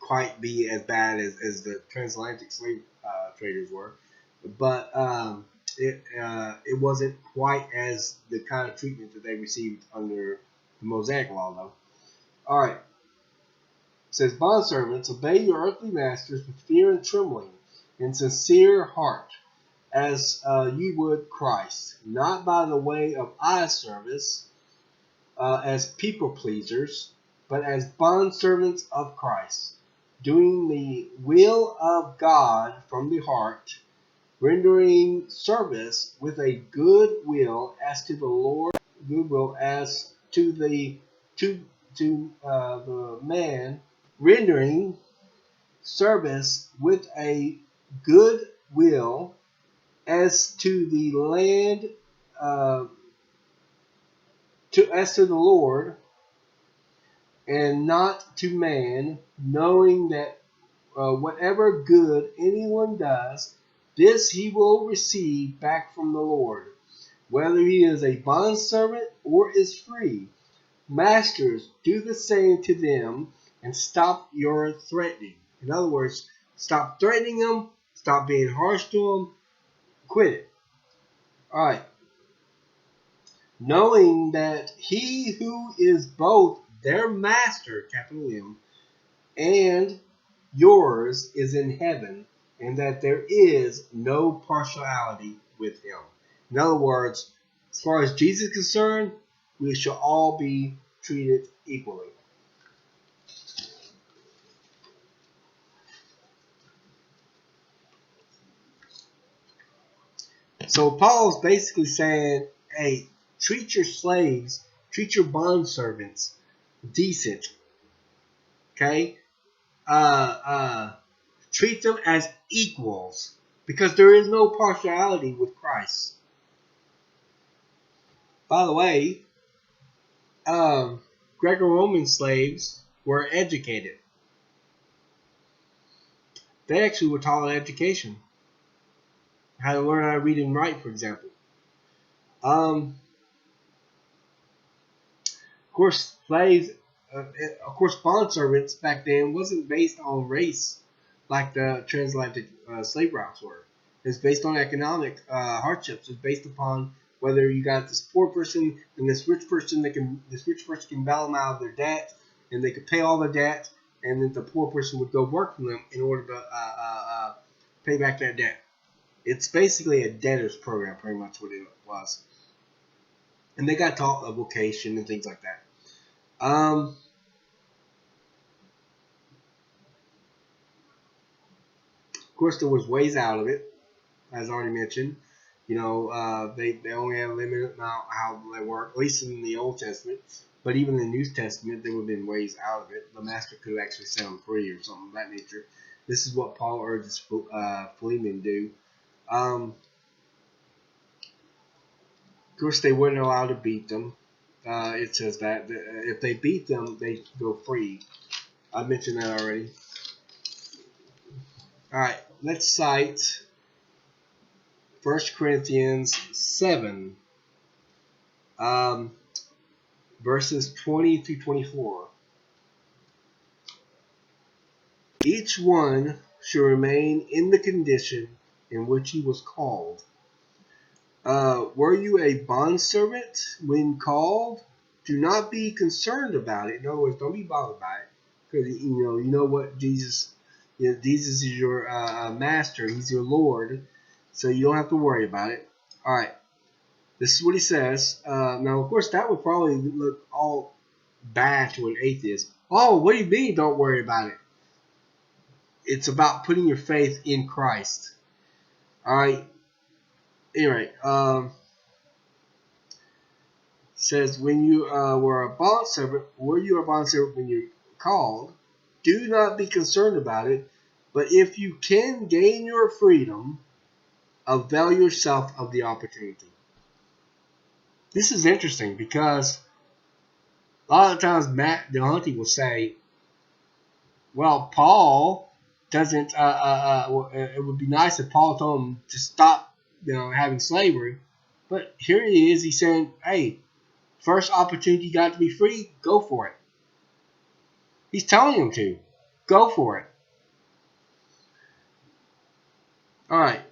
quite be as bad as the transatlantic slave traders were, but it wasn't quite as the kind of treatment that they received under the Mosaic Law, though. All right. It says, bondservants, obey your earthly masters with fear and trembling, and sincere heart, as you would Christ, not by the way of eye service, as people pleasers, but as bondservants of Christ, doing the will of God from the heart, rendering service with a good will as to the Lord, goodwill as to the man, rendering service with a good will as to the land, as to the Lord, and not to man, knowing that whatever good anyone does, this he will receive back from the Lord, whether he is a bondservant or is free. Masters, do the same to them, and stop your threatening. In other words, stop threatening them, stop being harsh to them, quit it. All right. Knowing that he who is both their master, capital M, and yours is in heaven, and that there is no partiality with him. In other words, as far as Jesus is concerned, we shall all be treated equally. So Paul's basically saying, hey, treat your slaves, treat your bondservants decent. Okay? Treat them as equals, because there is no partiality with Christ. By the way, Greco-Roman slaves were educated. They actually were taught education. How to learn how to read and write, for example. Of course, bondservants back then wasn't based on race like the transatlantic slave routes were. It's based on economic hardships. It's based upon whether you got this poor person and this rich person can bail them out of their debt, and they could pay all their debt, and then the poor person would go work for them in order to pay back that debt. It's basically a debtor's program, pretty much what it was. And they got taught a vocation and things like that. Of course, there was ways out of it, as I already mentioned. They only had a limited amount how they work, at least in the Old Testament. But even in the New Testament, there would have been ways out of it. The master could have actually set them free or something of that nature. This is what Paul urges Philemon to do. course, they weren't allowed to beat them. It says that if they beat them, they go free. I mentioned that already. All right, let's cite 1 Corinthians 7, verses 20 through 24. Each one should remain in the condition in which he was called. Were you a bondservant when called? Do not be concerned about it. In other words, don't be bothered by it, because you know what Jesus is your master. He's your Lord, so you don't have to worry about it. All right, this is what he says. Now, of course, that would probably look all bad to an atheist. Oh, what do you mean? Don't worry about it. It's about putting your faith in Christ. All right. Anyway, says when you were a bondservant, were you a bondservant when you called? Do not be concerned about it, but if you can gain your freedom, avail yourself of the opportunity. This is interesting because a lot of times Matt Dillahunty will say, well, Paul doesn't, it would be nice if Paul told him to stop having slavery. But here he is, he's saying, hey, first opportunity you got to be free, go for it. He's telling him to. Go for it. Alright.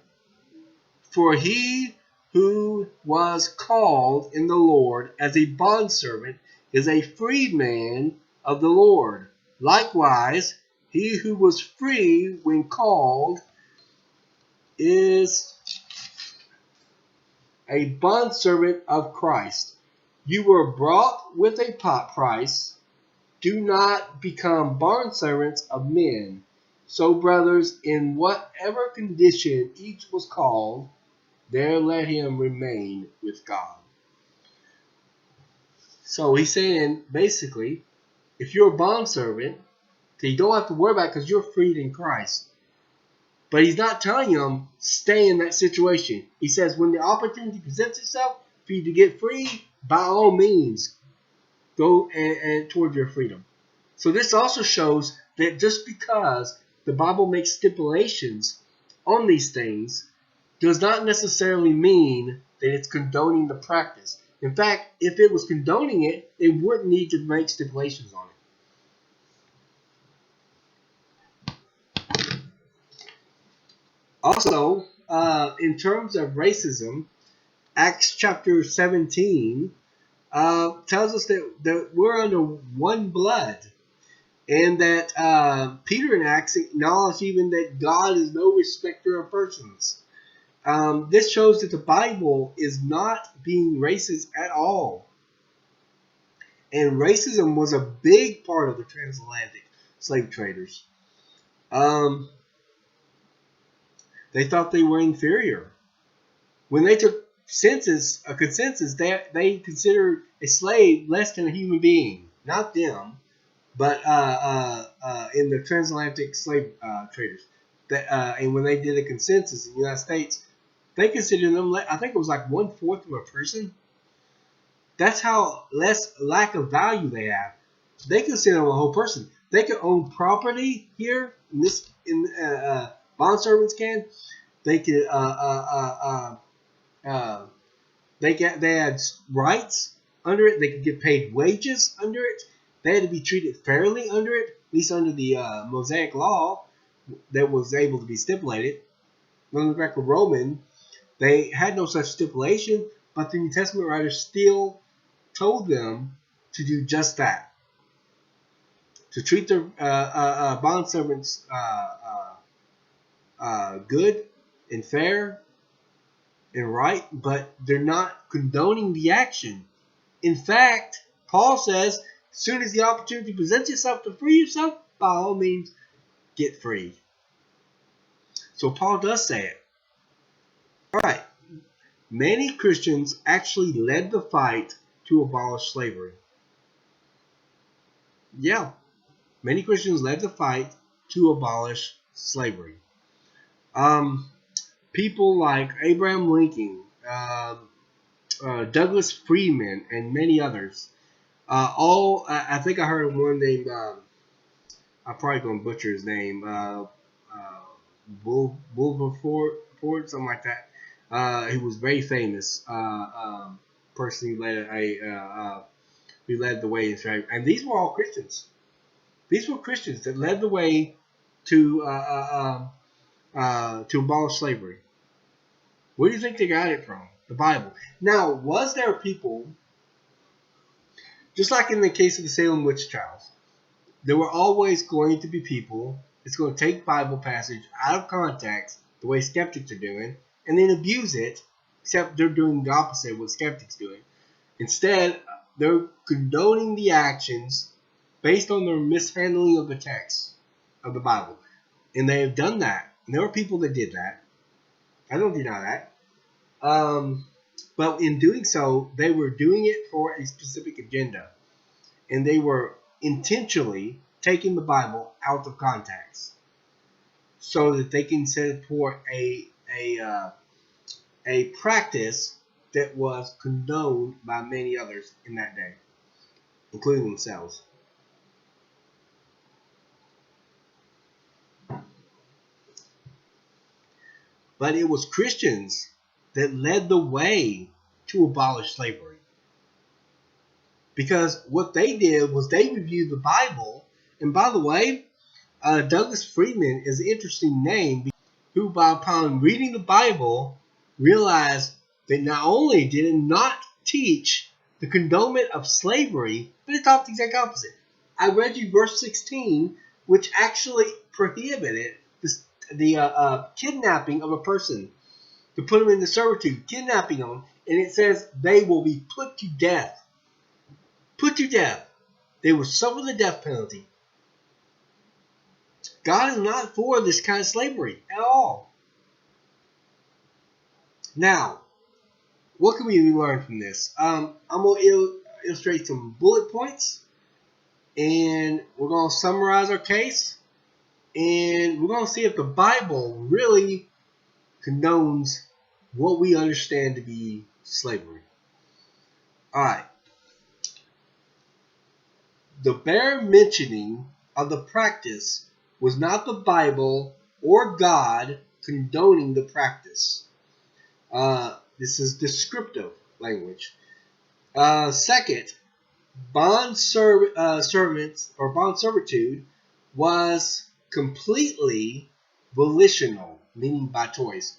For he who was called in the Lord as a bondservant is a freedman of the Lord. Likewise, he who was free when called is a bondservant of Christ. You were bought with a price. Do not become bondservants of men. So, brothers, in whatever condition each was called, there let him remain with God. So he's saying, basically, if you're a bondservant, you don't have to worry about it because you're freed in Christ. But he's not telling them stay in that situation. He says when the opportunity presents itself for you to get free, by all means, go and toward your freedom. So this also shows that just because the Bible makes stipulations on these things does not necessarily mean that it's condoning the practice. In fact, if it was condoning it, it wouldn't need to make stipulations on it. Also, in terms of racism, Acts chapter 17 tells us that we're under one blood. And that Peter in Acts acknowledged even that God is no respecter of persons. This shows that the Bible is not being racist at all. And racism was a big part of the transatlantic slave traders. They thought they were inferior. When they took a consensus, they considered a slave less than a human being. Not them, but in the transatlantic slave traders. And when they did a consensus in the United States, they considered them, I think it was like 1/4 of a person. That's how lack of value they have. They consider them a whole person. They can own property here in bondservants can. They could they had rights under it. They could get paid wages under it. They had to be treated fairly under it, at least under the Mosaic law that was able to be stipulated. Under the Greco-Roman, they had no such stipulation, but the New Testament writers still told them to do just that. To treat their bondservants good and fair and right, but they're not condoning the action. In fact, Paul says, as soon as the opportunity presents itself to free yourself, by all means, get free. So Paul does say it. All right. Many Christians actually led the fight to abolish slavery. Yeah. Many Christians led the fight to abolish slavery. People like Abraham Lincoln, Douglas Freeman, and many others. I think I heard of one named, I'm probably going to butcher his name, Wilberforce, something like that. He was very famous person who led the way in slavery. And these were all Christians. These were Christians that led the way to abolish slavery. Where do you think they got it from? The Bible. Now, was there people, just like in the case of the Salem witch trials, there were always going to be people that's going to take Bible passage out of context, the way skeptics are doing, and then abuse it, except they're doing the opposite of what skeptics are doing. Instead, they're condoning the actions based on their mishandling of the text of the Bible. And they have done that. And there were people that did that. I don't deny that. But in doing so, they were doing it for a specific agenda. And they were intentionally taking the Bible out of context so that they can set forth a practice that was condoned by many others in that day, including themselves. But it was Christians that led the way to abolish slavery. Because what they did was they reviewed the Bible. And by the way, Douglas Freeman is an interesting name, who upon reading the Bible realized that not only did it not teach the condonement of slavery, but it taught the exact opposite. I read you verse 16, which actually prohibited the kidnapping of a person, to put them into servitude, kidnapping them, and it says they will be put to death. Put to death. They will suffer the death penalty. God is not for this kind of slavery at all. Now, what can we learn from this? I'm going to illustrate some bullet points, and we're going to summarize our case, and we're going to see if the Bible really condones what we understand to be slavery. All right. The bare mentioning of the practice was not the Bible or God condoning the practice. This is descriptive language. Second, servants or bond servitude was completely volitional, meaning by choice.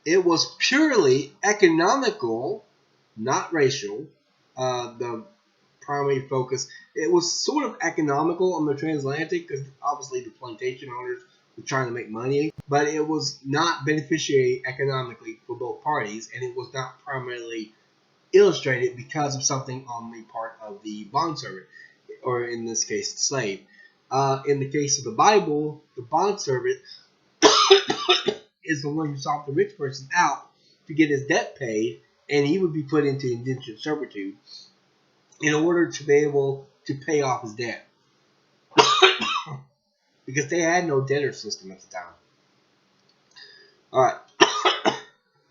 It was purely economical, not racial. The primary focus. It was sort of economical on the transatlantic because obviously the plantation owners were trying to make money, but it was not beneficiary economically for both parties, and it was not primarily illustrated because of something on the part of the bondservant, or in this case, the slave. In the case of the Bible, the bondservant is the one who sought the rich person out to get his debt paid, and he would be put into indentured servitude in order to be able to pay off his debt. Because they had no debtor system at the time. Alright.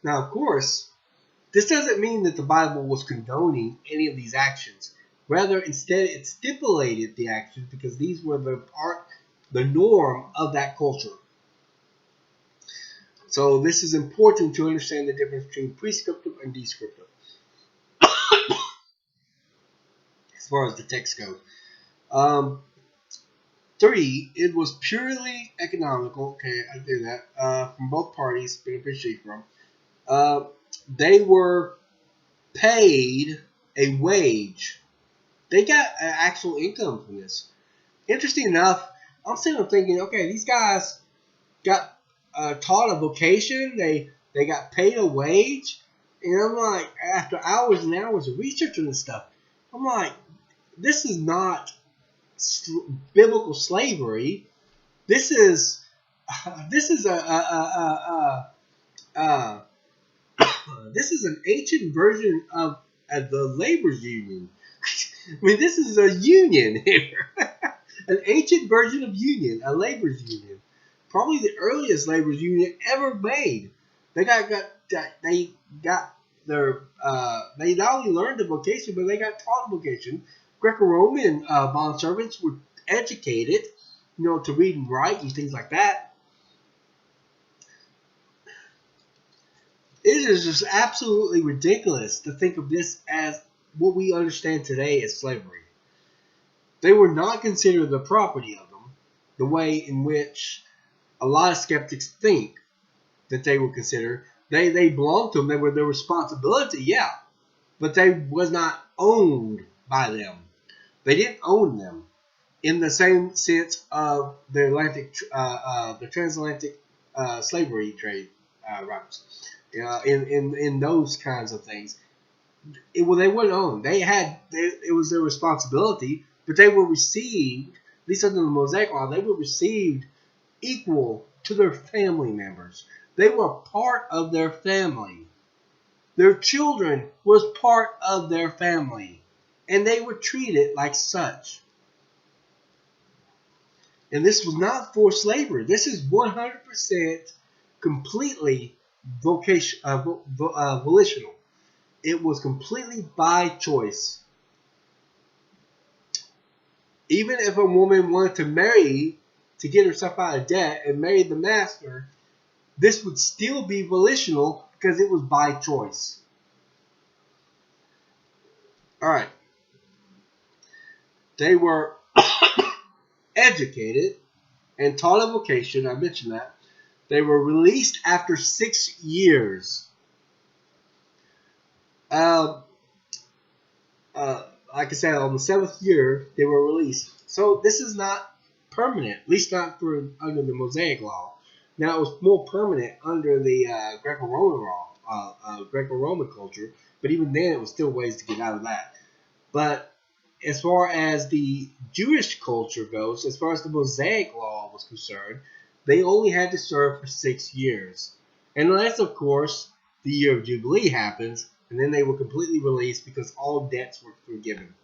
Now, of course, this doesn't mean that the Bible was condoning any of these actions. Rather, instead, it stipulated the actions because these were the norm of that culture. So this is important to understand the difference between prescriptive and descriptive. As far as the text goes. 3, it was purely economical. Okay, I do that. From both parties, beneficiary from. They were paid a wage. They got an actual income from this. Interesting enough, I'm sitting there thinking, okay, these guys got taught a vocation. They got paid a wage. And I'm like, after hours and hours of researching this stuff, I'm like, this is not biblical slavery. This is this is an ancient version of the labor's union. I mean, this is a union here, an ancient version of union, a labor's union. probably the earliest labor union ever made. They got their they not only learned the vocation, but they got taught the vocation. Greco-Roman bondservants were educated, to read and write and things like that. It is just absolutely ridiculous to think of this as what we understand today as slavery. They were not considered the property of them, the way in which a lot of skeptics think that they were considered. They belonged to them. They were their responsibility, yeah, but they was not owned by them. They didn't own them in the same sense of the transatlantic slavery trade routes. In those kinds of things, they weren't owned. It was their responsibility, but they were received, at least under the Mosaic Law, they were received equal to their family members. They were part of their family. Their children was part of their family, and they were treated like such. And this was not forced labor. This is 100% completely volitional. It was completely by choice. Even if a woman wanted to marry to get herself out of debt and marry the master, this would still be volitional because it was by choice. All right. They were educated and taught a vocation. I mentioned that. They were released after 6 years. Like I said, on the 7th year, they were released. So this is not permanent, at least not under the Mosaic Law. Now, it was more permanent under the Greco-Roman law, Greco-Roman culture, but even then, it was still ways to get out of that. But as far as the Jewish culture goes, as far as the Mosaic Law was concerned, they only had to serve for 6 years. Unless, of course, the year of Jubilee happens, and then they were completely released because all debts were forgiven.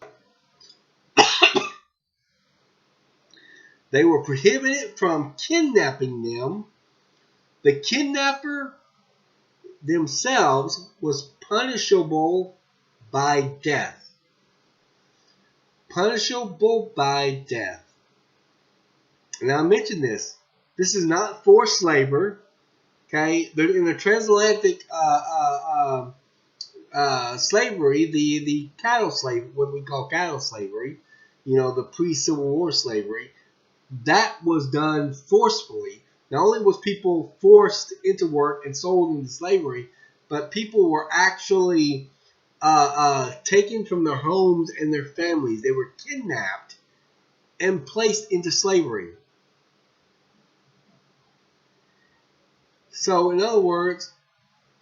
They were prohibited from kidnapping them. The kidnapper themselves was punishable by death. Punishable by death. Now I mentioned this. This is not forced labor. Okay, in the transatlantic slavery, the cattle slavery, what we call cattle slavery, the pre-Civil War slavery, that was done forcefully. Not only was people forced into work and sold into slavery, but people were actually taken from their homes and their families. They were kidnapped and placed into slavery. So, in other words,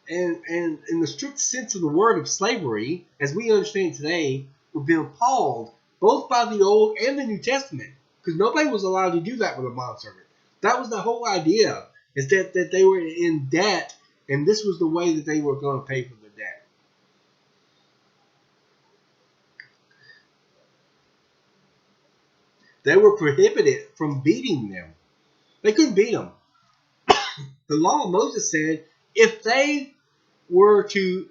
and in the strict sense of the word of slavery, as we understand today, we've been appalled both by the Old and the New Testament, because nobody was allowed to do that with a bondservant. That was the whole idea, is that they were in debt, and this was the way that they were going to pay for the debt. They were prohibited from beating them. They couldn't beat them. The law of Moses said if they were to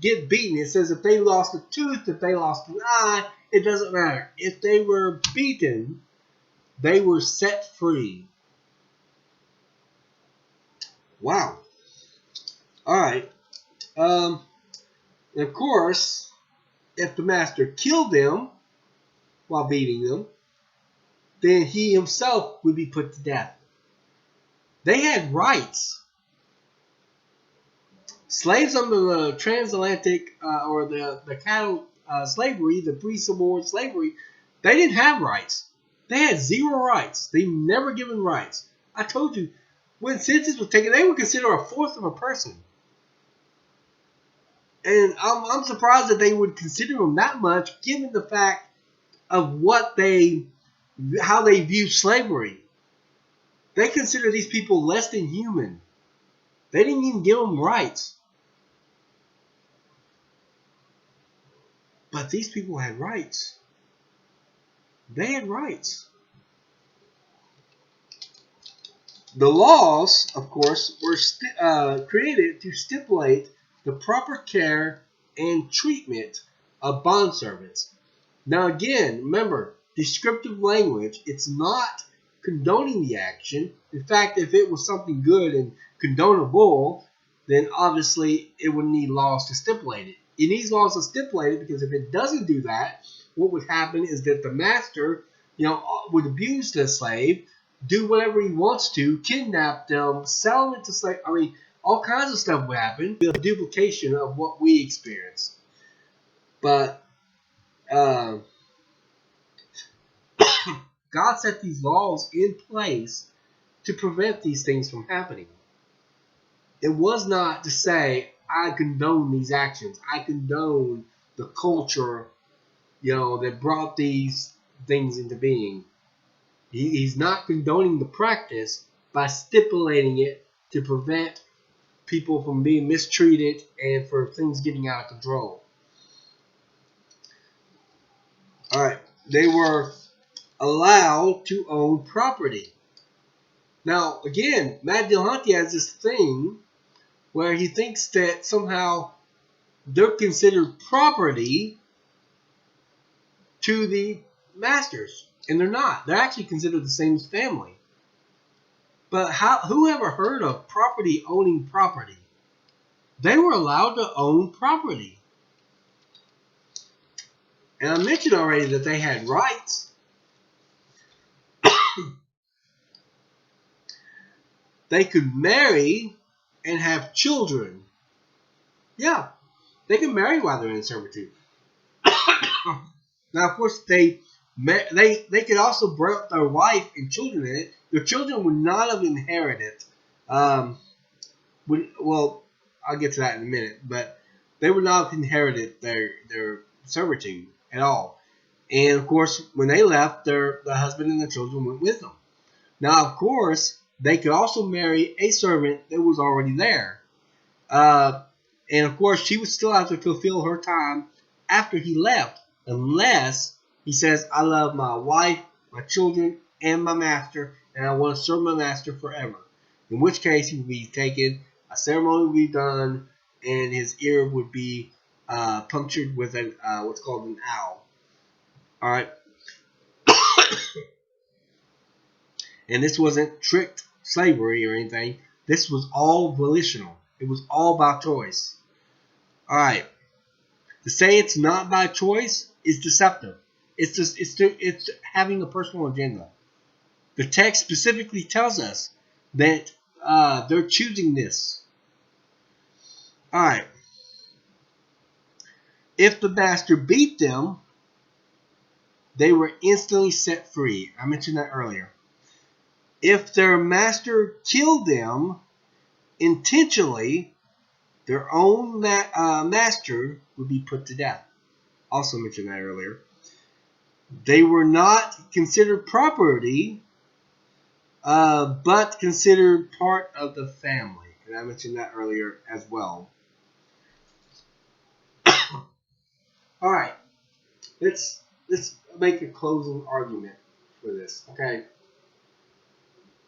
get beaten, it says if they lost a tooth, if they lost an eye, it doesn't matter. If they were beaten, they were set free. Wow. All right. And of course, if the master killed them while beating them, then he himself would be put to death. They had rights. Slaves under the transatlantic or the cattle slavery, the pre-Civil War slavery, they didn't have rights. They had zero rights. They were never given rights. I told you, when census was taken, they were considered a fourth of a person. And I'm surprised that they would consider them that much, given the fact of how they view slavery. They consider these people less than human. They didn't even give them rights. But these people had rights. They had rights. The laws, of course, were created to stipulate the proper care and treatment of bondservants. Now, again, remember, descriptive language, it's not condoning the action. In fact, if it was something good and condonable, then obviously it would need laws to stipulate it. It needs laws to stipulate it because if it doesn't do that, what would happen is that the master, would abuse the slave, do whatever he wants to, kidnap them, sell them into slave. I mean, all kinds of stuff would happen. A duplication of what we experience. But God set these laws in place to prevent these things from happening. It was not to say, I condone these actions. I condone the culture, that brought these things into being. He's not condoning the practice by stipulating it to prevent people from being mistreated and for things getting out of control. All right, they were allowed to own property. Now, again, Matt Dillahunty has this thing where he thinks that somehow they're considered property to the masters. And they're not. They're actually considered the same as family. But who ever heard of property owning property? They were allowed to own property. And I mentioned already that they had rights. They could marry and have children. Yeah, they can marry while they're in servitude. Now, of course, they could also bring up their wife and children in it. Their children would not have inherited. I'll get to that in a minute. But they would not have inherited their servitude at all. And, of course, when they left, the husband and the children went with them. Now, of course, they could also marry a servant that was already there. And, of course, she would still have to fulfill her time after he left, unless he says, I love my wife, my children, and my master, and I want to serve my master forever. In which case, he would be taken, a ceremony would be done, and his ear would be punctured with what's called an owl. All right. And this wasn't tricked slavery or anything. This was all volitional. It was all by choice. All right. To say it's not by choice is deceptive. It's having a personal agenda. The text specifically tells us that they're choosing this. All right. If the master beat them, they were instantly set free. I mentioned that earlier. If their master killed them intentionally, their own master would be put to death. Also mentioned that earlier. They were not considered property, but considered part of the family. And I mentioned that earlier as well. All right. Let's make a closing argument for this. Okay.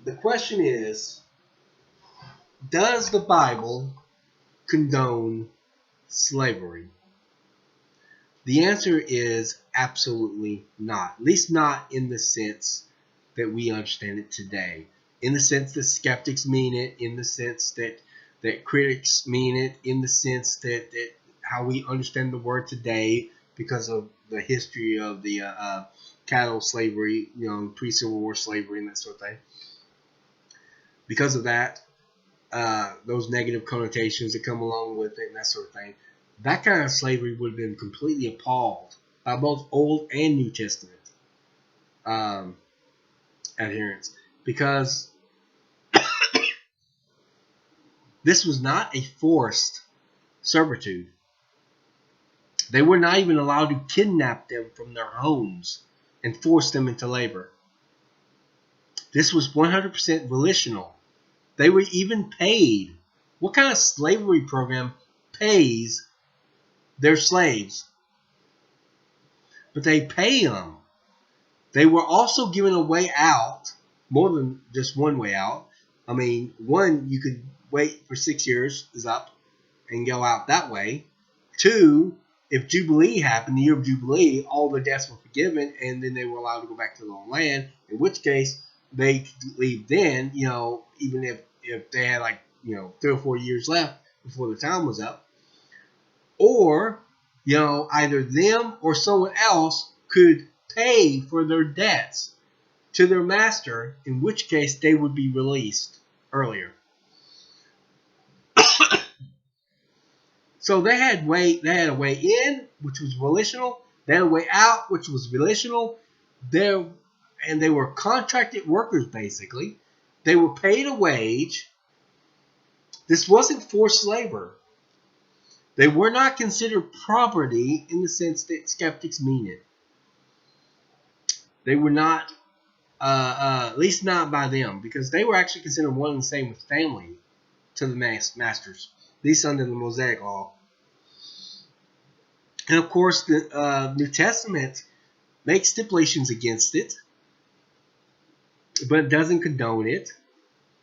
The question is, does the Bible condone slavery? The answer is absolutely not. At least not in the sense that we understand it today. In the sense that skeptics mean it, in the sense that critics mean it, in the sense that how we understand the word today because of the history of the cattle slavery, pre-Civil War slavery and that sort of thing. Because of that, those negative connotations that come along with it and that sort of thing, that kind of slavery would have been completely appalled by both Old and New Testament adherents, because this was not a forced servitude. They were not even allowed to kidnap them from their homes and force them into labor. This was 100% volitional. They were even paid. What kind of slavery program pays their slaves? But they pay them. They were also given a way out, more than just one way out. I mean, one, you could wait for 6 years is up and go out that way. Two, if Jubilee happened, the year of Jubilee, all the debts were forgiven, and then they were allowed to go back to their own land, in which case they could leave then, even if they had 3 or 4 years left before the time was up. Or, either them or someone else could pay for their debts to their master, in which case they would be released earlier. So they had a way in, which was volitional. They had a way out, which was volitional. And they were contracted workers, basically. They were paid a wage. This wasn't forced labor. They were not considered property in the sense that skeptics mean it. They were not, at least not by them, because they were actually considered one and the same with family to the masters, at least under the Mosaic law. And of course, the New Testament makes stipulations against it, but it doesn't condone it.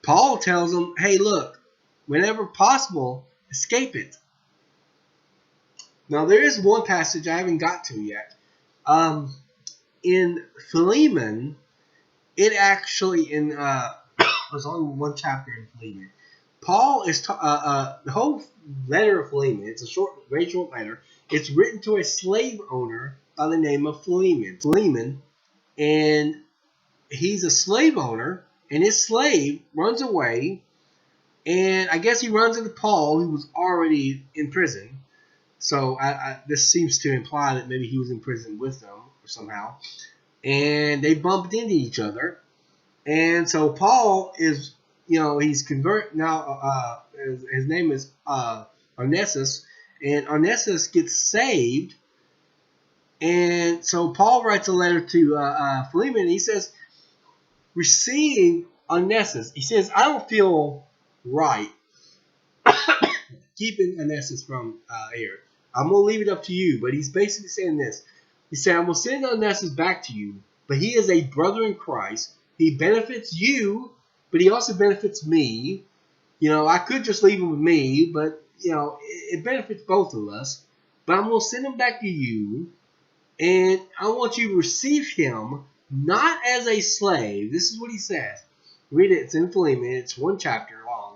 Paul tells them, hey, look, whenever possible, escape it. Now, there is one passage I haven't got to yet. In Philemon, it actually, there's only one chapter in Philemon. Paul is, the whole letter of Philemon, it's a very short letter. It's written to a slave owner by the name of Philemon, and he's a slave owner, and his slave runs away, and I guess he runs into Paul, who was already in prison. So this seems to imply that maybe he was in prison with them or somehow, and they bumped into each other, and so Paul is, he's converted now. His name is Onesimus. And Onesimus gets saved. And so Paul writes a letter to Philemon. And he says, receive Onesimus. He says, I don't feel right keeping Onesimus from here. I'm going to leave it up to you. But he's basically saying this. He said, I'm going to send Onesimus back to you. But he is a brother in Christ. He benefits you, but he also benefits me. I could just leave him with me, but it benefits both of us. But I'm going to send him back to you, and I want you to receive him not as a slave. This is what he says. Read it. It's in Philemon. It's one chapter long.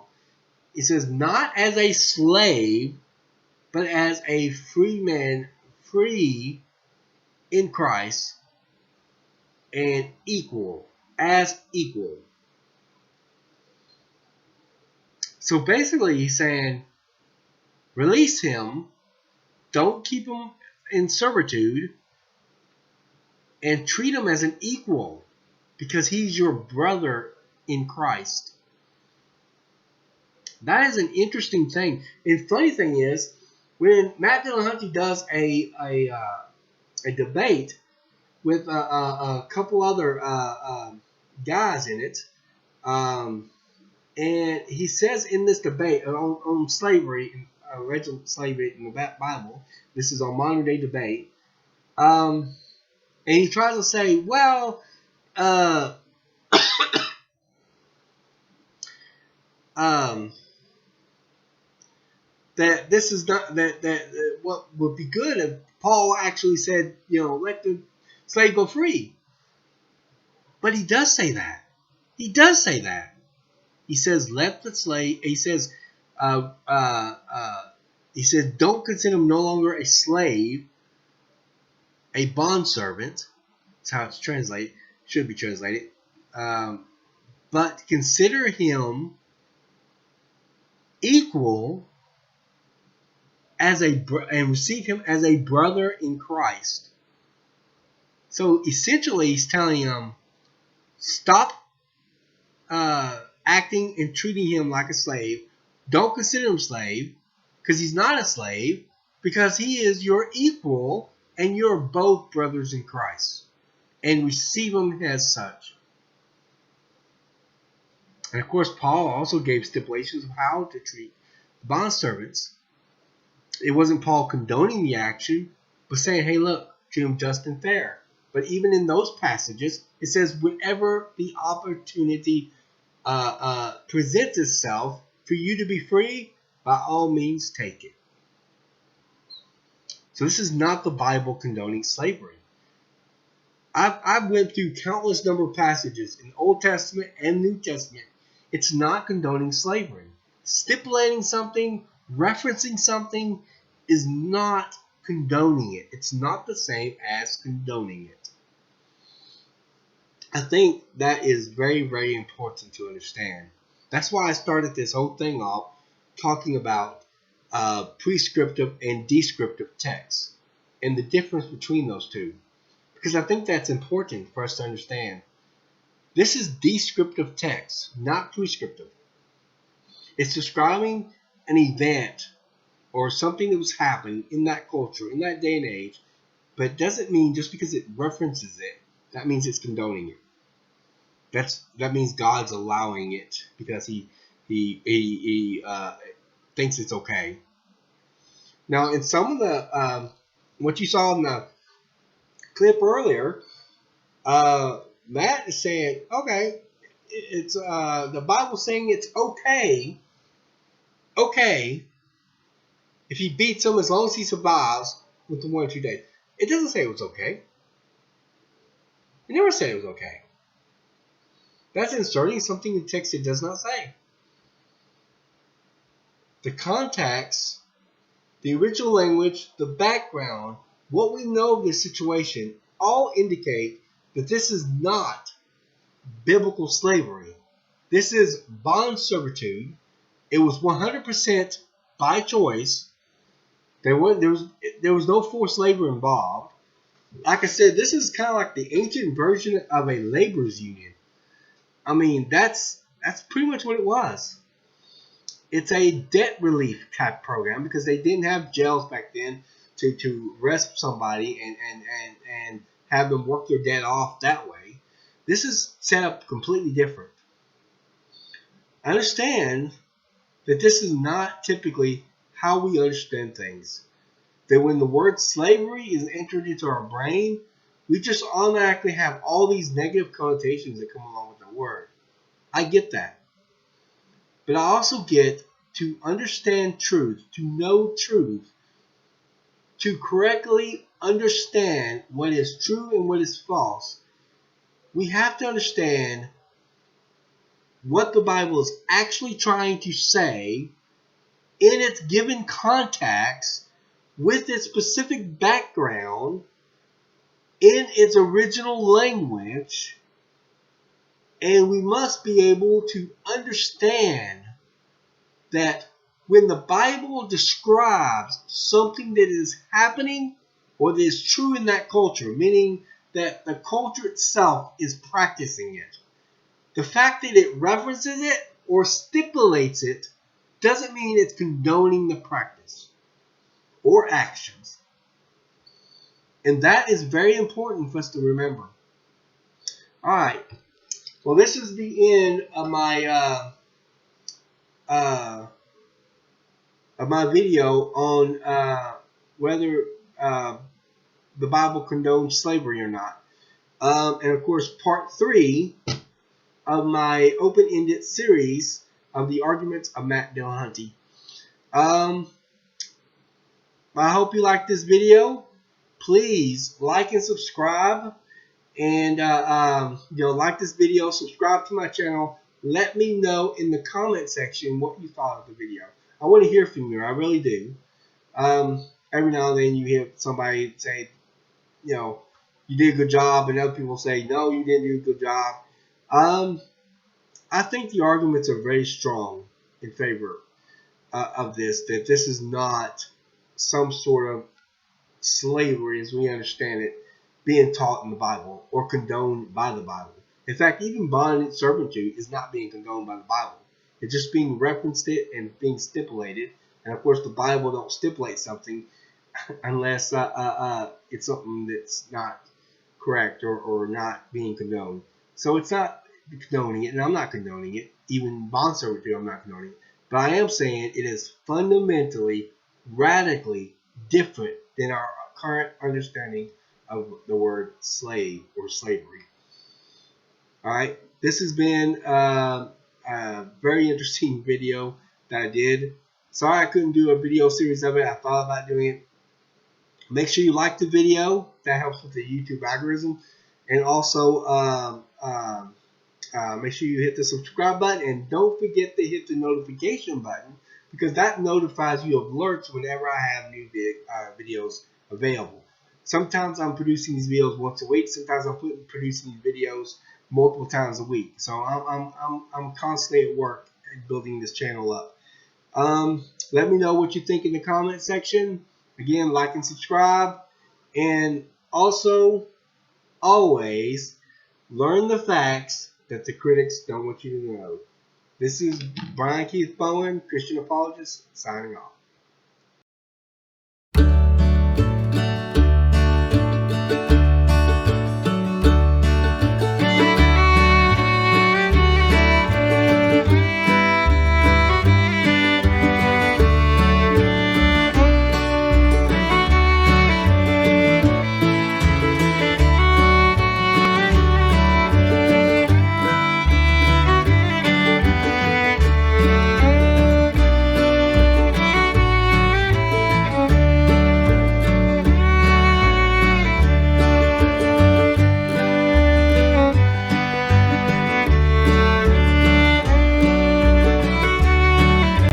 He says, not as a slave, but as a free man, free in Christ, and equal, as equal. So basically he's saying, release him, don't keep him in servitude, and treat him as an equal, because he's your brother in Christ. That is an interesting thing. And funny thing is, when Matt Dillahunty does a debate with a couple other guys in it, and he says in this debate on slavery, original slavery in the Bible, this is on modern day debate, and he tries to say, well, that this is not that what would be good if Paul actually said, let the slave go free. But he does say that. He does say that. He says, let the slave. He says, don't consider him no longer a slave, a bondservant. That's how it's translated. Should be translated. But consider him equal and receive him as a brother in Christ. So essentially, he's telling him, stop acting and treating him like a slave. Don't consider him a slave, because he's not a slave, because he is your equal, and you're both brothers in Christ. And receive him as such. And of course, Paul also gave stipulations of how to treat bondservants. It wasn't Paul condoning the action, but saying, hey, look, treat them just and fair. But even in those passages, it says, whenever the opportunity presents itself for you to be free, by all means take it. So this is not the Bible condoning slavery. I've went through countless number of passages in Old Testament and New Testament. It's not condoning slavery. Stipulating something, referencing something is not condoning it. It's not the same as condoning it. I think that is very, very important to understand. That's why I started this whole thing off talking about prescriptive and descriptive texts and the difference between those two. Because I think that's important for us to understand. This is descriptive text, not prescriptive. It's describing an event or something that was happening in that culture, in that day and age, but it doesn't mean just because it references it, that means it's condoning it. That means God's allowing it because he thinks it's okay. Now, in some of the what you saw in the clip earlier, Matt is saying, okay, it's the Bible saying it's okay if he beats him as long as he survives within 1 or 2 days. It doesn't say it was okay. It never said it was okay. That's inserting something in the text it does not say. The context, the original language, the background, what we know of this situation all indicate that this is not biblical slavery. This is bond servitude. It was 100% by choice. There was no forced labor involved. Like I said, this is kind of like the ancient version of a laborers union. I mean, that's pretty much what it was. It's a debt relief type program because they didn't have jails back then to arrest somebody and have them work their debt off that way. This is set up completely different. I understand that this is not typically how we understand things. That when the word slavery is entered into our brain, we just automatically have all these negative connotations that come along with the word. I get that. But I also get to understand truth, to know truth, to correctly understand what is true and what is false. We have to understand what the Bible is actually trying to say in its given context with its specific background in its original language, and we must be able to understand that when the Bible describes something that is happening or that is true in that culture, meaning that the culture itself is practicing it, the fact that it references it or stipulates it doesn't mean it's condoning the practice or actions. And that is very important for us to remember. All right. Well, this is the end of my video on whether the Bible condones slavery or not. And of course, part 3 of my open-ended series of the Arguments of Matt Dillahunty. I hope you like this video. Please like and subscribe, and like this video. Subscribe to my channel. Let me know in the comment section what you thought of the video. I want to hear from you. I really do. Every now and then you hear somebody say, you did a good job, and other people say, no, you didn't do a good job. I think the arguments are very strong in favor of this, that this is not some sort of slavery as we understand it being taught in the Bible or condoned by the Bible. In fact, even bond servitude is not being condoned by the Bible. It's just being referenced it and being stipulated. And of course, the Bible don't stipulate something unless it's something that's not correct or not being condoned. So it's not condoning it, and I'm not condoning it. Even bond servitude, I'm not condoning it. But I am saying it is fundamentally, radically different than our current understanding of the word slave or slavery. All right, this has been a very interesting video that I did. Sorry I couldn't do a video series of it. I thought about doing it. Make sure you like the video. That helps with the YouTube algorithm. And also, make sure you hit the subscribe button. And don't forget to hit the notification button, because that notifies you of alerts whenever I have new videos available. Sometimes I'm producing these videos once a week. Sometimes I'm producing these videos multiple times a week. So I'm constantly at work building this channel up. Let me know what you think in the comment section. Again, like and subscribe. And also, always learn the facts that the critics don't want you to know. This is Brian Keith Bowen, Christian apologist, signing off.